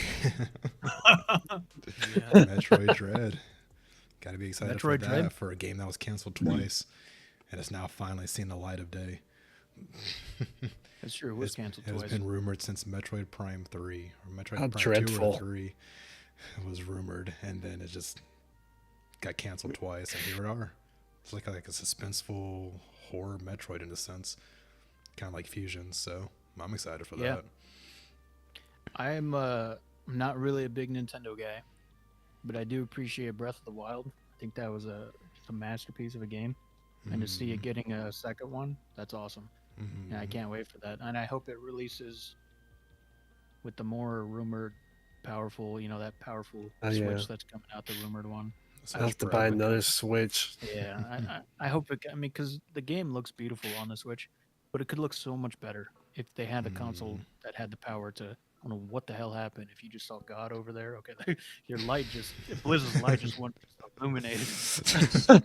Metroid Dread. Got to be excited for Metroid that Dread? for a game that was canceled twice, and it's now finally seen the light of day. That's true. It was canceled It has twice. been rumored since Metroid Prime 3 or Metroid How Prime dreadful. 2 or 3 was rumored, and then it just got canceled twice, and here we are. It's like a suspenseful horror Metroid in a sense, kind of like Fusion. So I'm excited for Yeah. that. I'm not really a big Nintendo guy, but I do appreciate Breath of the Wild. I think that was a masterpiece of a game, and to see it getting a second one, that's awesome. Mhm. Yeah, I can't wait for that, and I hope it releases with the more rumored, powerful, that powerful Oh, Switch yeah. that's coming out, the rumored one. I'll have to buy another Switch. Yeah, I hope it. I mean, because the game looks beautiful on the Switch, but it could look so much better if they had a console that had the power to I don't know what the hell happened. If you just saw God over there, okay, your light just Blizz's light just went illuminated.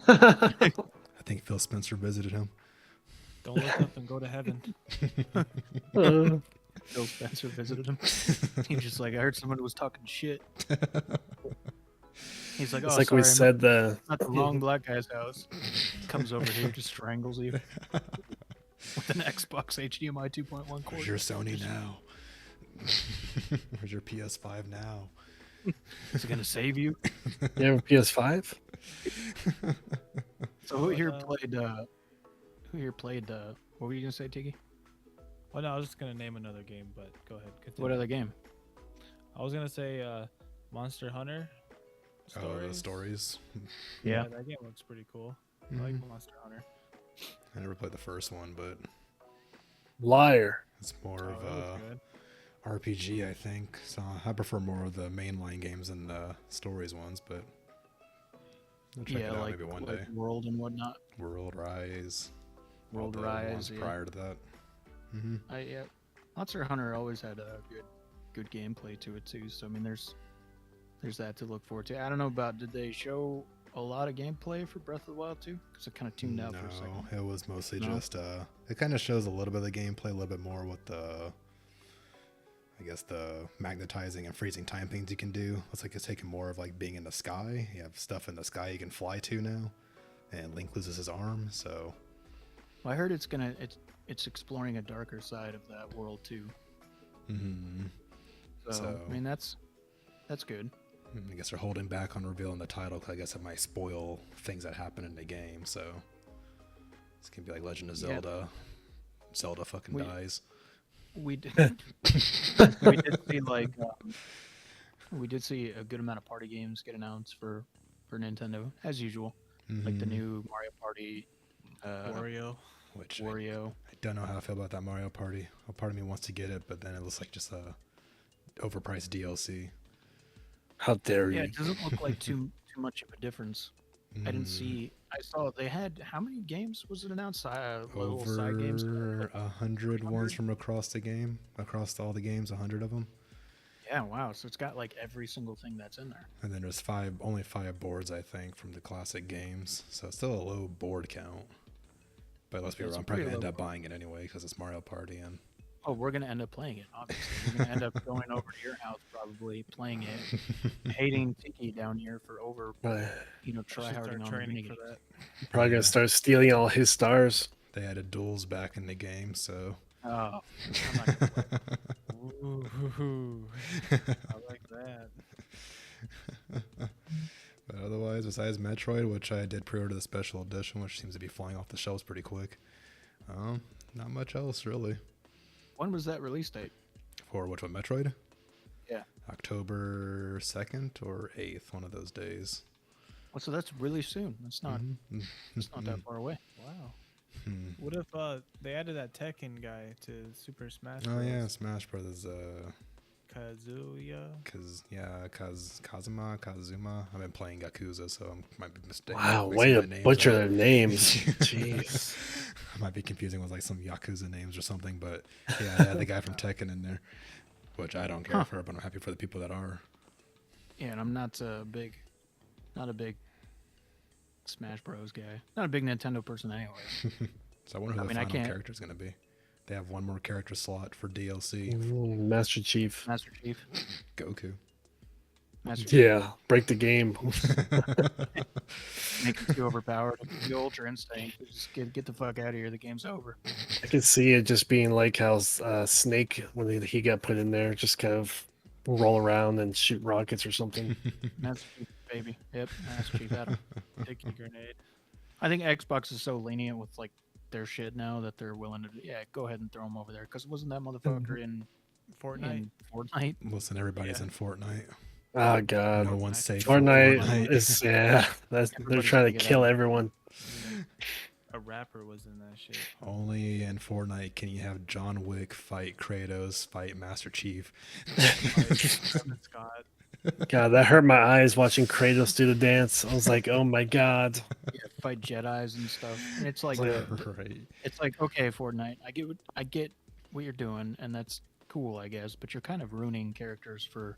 I think Phil Spencer visited him. Don't look up and go to heaven. Uh, Phil Spencer visited him. He's just like, I heard someone was talking shit. He's like, oh, it's like sorry, we said, the I'm at the wrong black guy's house. Comes over here, just strangles you with an Xbox HDMI 2.1 cord. Where's your Sony now? Where's your PS5 now? Is it gonna save you? you have a PS5? So who here played? Who here played? What were you gonna say, Tiki? Well, no, I was just gonna name another game, but go ahead. Continue. What other game? I was gonna say Monster Hunter. Oh, the stories. Yeah. That game looks pretty cool. I Mhm. like Monster Hunter. I never played the first one, but Liar. it's more Oh, of it was a good. RPG, I think. So I prefer more of the mainline games than the stories ones, but I'll check Yeah, it out like, maybe one like day. World and whatnot. World Rise. all World the Rise. ones Yeah. prior to that. Mm-hmm. Yeah. Monster Hunter always had a good gameplay to it too. So I mean, there's that to look forward to. I don't know about, did they show a lot of gameplay for Breath of the Wild too? Because it kind of tuned out for a second. No, it was mostly No? just it kind of shows a little bit of the gameplay, a little bit more with the, I guess, the magnetizing and freezing time things you can do. Looks like it's taking more of like being in the sky. You have stuff in the sky you can fly to now, and Link loses his arm, so Well, I heard it's exploring a darker side of that world too. mhm. So I mean, that's good. I guess they're holding back on revealing the title because I guess it might spoil things that happen in the game. So it's gonna be like Legend of Yeah. Zelda. Zelda fucking We- dies. We did. We did see we did see a good amount of party games get announced for Nintendo as usual, like the Mhm. new Mario Party, Wario. Which Wario. I don't know how I feel about that Mario Party. A part of me wants to get it, but then it looks like just a overpriced DLC. How dare Yeah, you? it doesn't look like too much of a difference. I didn't see. I saw they had how many games was it announced? Little side games. Over 100 ones from across the game, across all the games, 100 of them, Yeah, wow. So it's got like every single thing that's in there. and then there's only five boards I think from the classic games, so it's still a low board count. But let's be It's real, a I'm probably pretty gonna end low up buying it anyway because it's Mario Party, and Oh, we're gonna end up playing it. Obviously, we're gonna end up going over to your house probably playing it, hating Tiki down here for Uh, try Should harding start on the training mini for games. that. probably gonna start stealing all his stars. they added duels back in the game, so Oh, I'm not gonna play. Ooh, I like that. But otherwise, besides Metroid, which I did pre-order the special edition, which seems to be flying off the shelves pretty quick, not much else really. When was that release date? For which one, Metroid? Yeah. October 2nd or 8th, one of those days. Well, so that's really soon. That's not. Mhm. It's not that far away. Wow. Hmm. What if they added that Tekken guy to Super Smash Oh Bros? yeah, Smash Brothers. Kazuya. Kazuma. I've been playing Yakuza, so I might be mistaken. Wow, mixing way to my names butcher up. their names. Jeez. I might be confusing with like some Yakuza names or something, but yeah, they had the guy from Tekken in there, which I don't care for, but I'm happy for the people that are. Yeah, and I'm not a big Smash Bros guy. Not a big Nintendo person anyway. So I wonder who I the mean, I final can't- character is going to be. They have one more character slot for DLC. Master Chief. Master Chief. Goku. Master Chief. Yeah, break the game. Make it too overpowered. The Ultra Instinct. Just get the fuck out of here. The game's over. I could see it just being like how Snake, when he got put in there, just kind of roll around and shoot rockets or something. Master Chief, baby. Yep, Master Chief Adam. Sticky grenade. I think Xbox is so lenient with like their shit now that they're willing to go ahead and throw him over there. Because wasn't that motherfucker in Fortnite. Fortnite? Listen, everybody's Yeah. in Fortnite. Oh god. No one's safe. Fortnite is they're Everybody's trying to gonna get kill out. everyone. A rapper was in that shit. Only in Fortnite can you have John Wick fight Kratos, fight Master Chief. Kevin Scott. God, that hurt my eyes watching Kratos do the dance. I was like, oh my god. Yeah, fight Jedi's and stuff. And it's like Yeah. Right. it's like okay, Fortnite. I get what you're doing, and that's cool, I guess, but you're kind of ruining characters for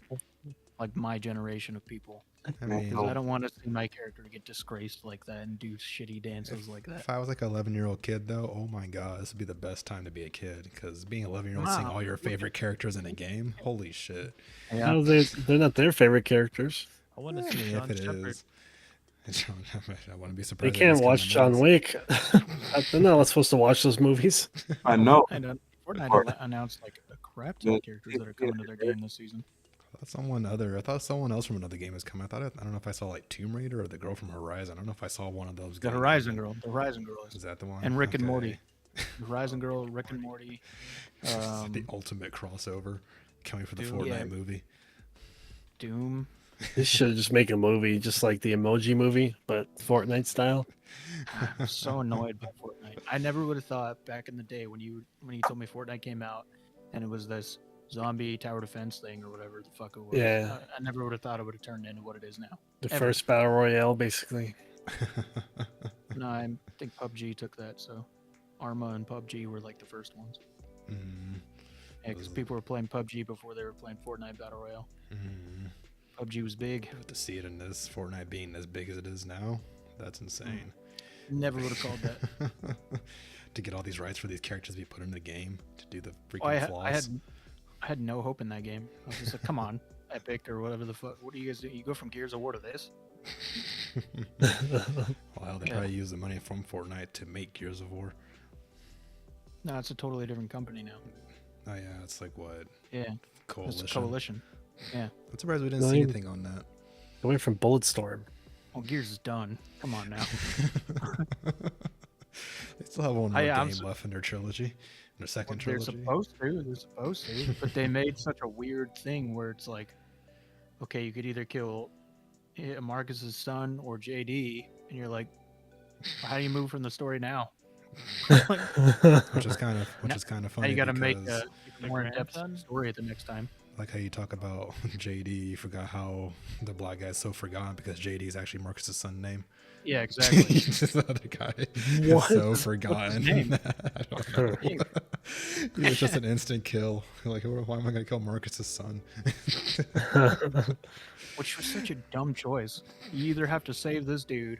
like my generation of people. I mean, Because I don't want to see my character get disgraced like that and do shitty dances like that. if I was like an 11-year-old kid, though, oh my god, this would be the best time to be a kid. Because being 11-year-old, seeing Wow. all your favorite characters in a game, holy shit. Yeah. No, they're not their favorite characters. I want to I see mean, John if it Shepard. is, I wouldn't be They surprised. if can't he's watch coming John out. Wick. They're not supposed to watch those movies. I know. And Fortnite announced like a crap ton of characters that are coming to their game this season. I thought someone else from another game was coming. I don't know if I saw like Tomb Raider or the girl from Horizon. I don't know if I saw one of those. The games. Horizon Girl. The Horizon Girl Is is. that the one? And Rick and Okay. Morty. The Horizon Girl, Rick and Morty. The ultimate crossover coming for the Doom. Fortnite Yeah. movie. Doom. They should just make a movie just like the Emoji Movie, but Fortnite style. I'm so annoyed by Fortnite. I never would have thought back in the day when you told me Fortnite came out and it was this zombie tower defense thing or whatever the fuck it was. Yeah. I never would have thought it would have turned into what it is now. The Ever. first battle royale, basically. No, I think PUBG took that. So Arma and PUBG were like the first ones. Mm, Yeah, because Those- people were playing PUBG before they were playing Fortnite Battle Royale. mm. PUBG was big. But to see it in this Fortnite being as big as it is now, that's insane. Never would have called that. To get all these rights for these characters to be put in the game, to do the freaking Oh, flaws. I had no hope in that game. I was just like, come on, Epic or whatever the fuck. What do you guys do? You go from Gears of War to this? Well, they Yeah. probably use the money from Fortnite to make Gears of War. No, it's a totally different company now. Oh yeah, it's like what Yeah, coalition. it's a coalition. Yeah. I'm surprised we didn't No, see you- anything on that. Away from Bulletstorm. Well, Gears is done. Come on now. They still have one more Yeah, I'm game su- left in their trilogy, in their second They're trilogy. supposed to, but they made such a weird thing where it's like, okay, you could either kill Marcus's son or JD, and you're like, how do you move from the story now? which is kind of Now funny. you got to make because, a more in-depth grandson? story the next time. like how you talk about JD, you forgot how the black guy's so forgotten because JD is actually Marcus's son name. Yeah, exactly. This other guy is What? so What's forgotten. name? I don't know. He was just an instant kill. Like, why am I gonna kill Marcus's son? Which was such a dumb choice. You either have to save this dude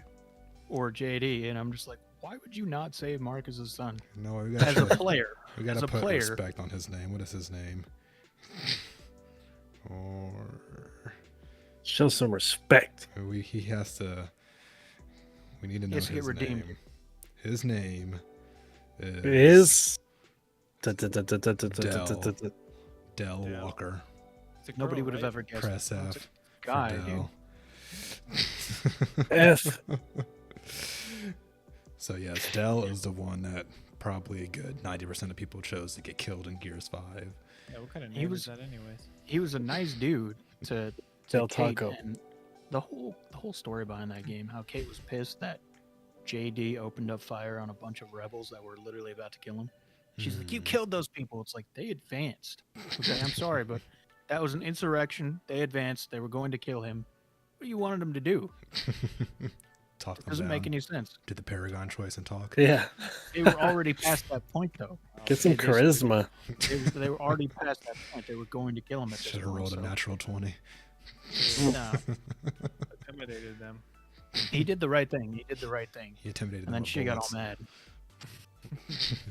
or JD, and I'm just like, why would you not save Marcus's son No, we as gotta a player? we gotta as a put player- respect on his name. What is his name? Or Show some respect. he has to. We need to know has to get his redeemed. name. His name Is Dell Dell. Walker. It's a Nobody girl, would have right? ever guessed. Press It's a F. guy, for dude. Dell. F. So yes, Dell is the one that probably a good 90% of people chose to get killed in Gears 5. Yeah, what kind of He name was- is that, anyways? He was a nice dude to Del Kate, Taco. and the whole story behind that game, how Kate was pissed that JD opened up fire on a bunch of rebels that were literally about to kill him. She's like, "You Hmm. killed those people." It's like they advanced. Okay, I'm sorry, but that was an insurrection. They advanced. They were going to kill him. What do you wanted them to do? Talk It them doesn't down. make any sense. Do the Paragon choice and talk. Yeah. They were already past that point, though. Get some They just- charisma. They were already past that point. They were going to kill him at this Should have point. rolled a so- natural 20. No, Intimidated them. he did the right thing. He did the right thing. He intimidated And them then with she got all bullets. mad.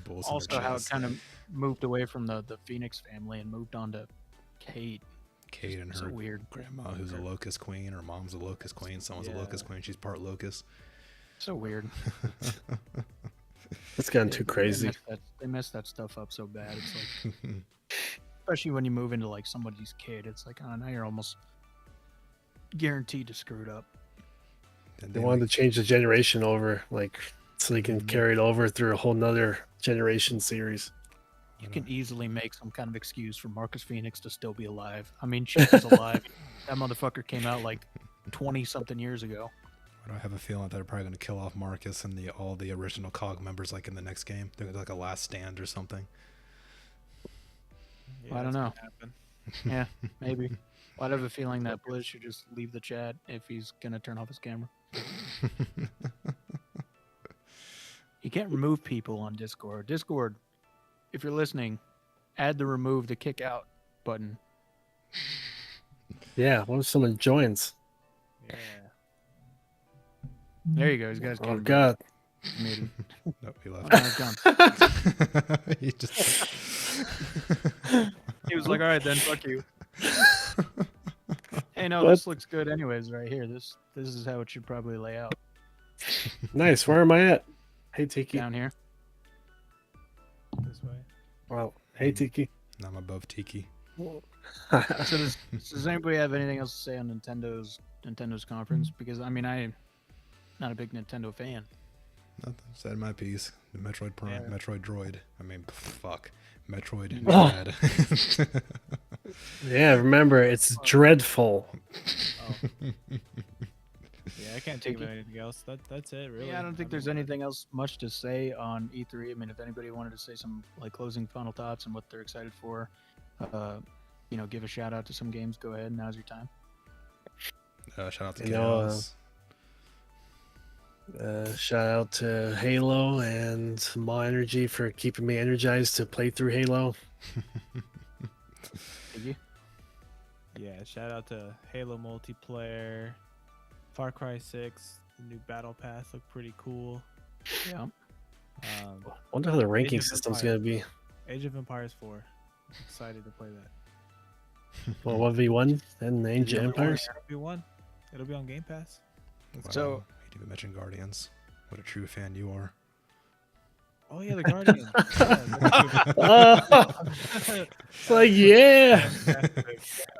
Bullets in her Also, how it chest. kind of moved away from the Phoenix family and moved on to Kate. Kate and So her weird. grandma, who's a locust queen, her mom's a locust queen, someone's a Yeah. locust queen, she's part locust. So weird. It's gotten too They crazy. messed that stuff up so bad. It's like, especially when you move into like somebody's kid, it's like, oh, now you're almost guaranteed to screw it up. And They then wanted we- to change the generation over, like, so they can carry it over through a whole nother generation series. You Why can not? easily make some kind of excuse for Marcus Phoenix to still be alive. I mean, shit is alive. That motherfucker came out like 20 something years ago. Why do I have a feeling that they're probably going to kill off Marcus and all the original COG members like in the next game? They're gonna do like a last stand or something. I don't that's know. gonna happen. Yeah, maybe. Well, I have a feeling that Blizz should just leave the chat if he's gonna turn off his camera. You can't remove people on Discord. Discord, if you're listening, add the remove the kick out button. Yeah, what if someone joins? Yeah. There you go. He's got his Oh camera God. muted. Nope, he Oh, left. no, it's gone. He just. He was like, "All right, then, fuck you." Hey, no, What? this looks good, anyways. Right here, this is how it should probably lay out Nice. Where am I at? Hey Tiki. down here. This way. Well, hey Tiki. I'm above Tiki. So does anybody have anything else to say on Nintendo's conference? Because I mean, I'm not a big Nintendo fan. Nothing. Said my piece. The Metroid Prime, Yeah. Metroid Droid. I mean, fuck. Metroid Oh. Dread. Yeah, remember it's dreadful. Oh. Yeah, I can't think of Tiki? anything else. That's it, really. Yeah, I don't think there's anything else much to say on E3. I mean, if anybody wanted to say some like closing final thoughts and what they're excited for, give a shout out to some games. Go ahead. Now's your time. Shout out to You know, Chaos. Shout out to Halo and MAW Energy for keeping me energized to play through Halo. Thank you. Yeah, shout out to Halo multiplayer, Far Cry 6, the new Battle Pass looked pretty cool. Yeah. Wonder how the ranking of system's Empires. gonna be. Age of Empires 4. Excited to play that. Well, 1v1 and the Ancient Yeah. Empires. It'll be one. It'll be on Game Pass. Wow. So- You didn't even mention Guardians. What a true fan you are. Oh yeah, the Guardians. It's like, yeah.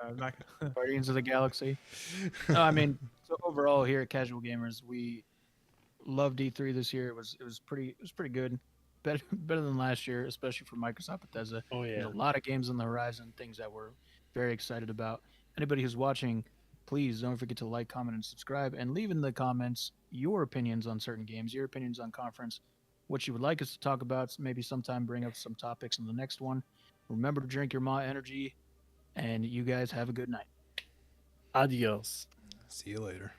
I'm not gonna- Guardians of the Galaxy. No, I mean, so overall here at Casual Gamers, we loved E3 this year. It was pretty good, better than last year, especially for Microsoft Bethesda. Oh There's yeah. a lot of games on the horizon, things that we're very excited about. Anybody who's watching, please don't forget to like, comment, and subscribe, and leave in the comments your opinions on certain games, your opinions on conference, what you would like us to talk about. Maybe sometime bring up some topics in the next one. Remember to drink your MAW Energy, and you guys have a good night. Adios. See you later.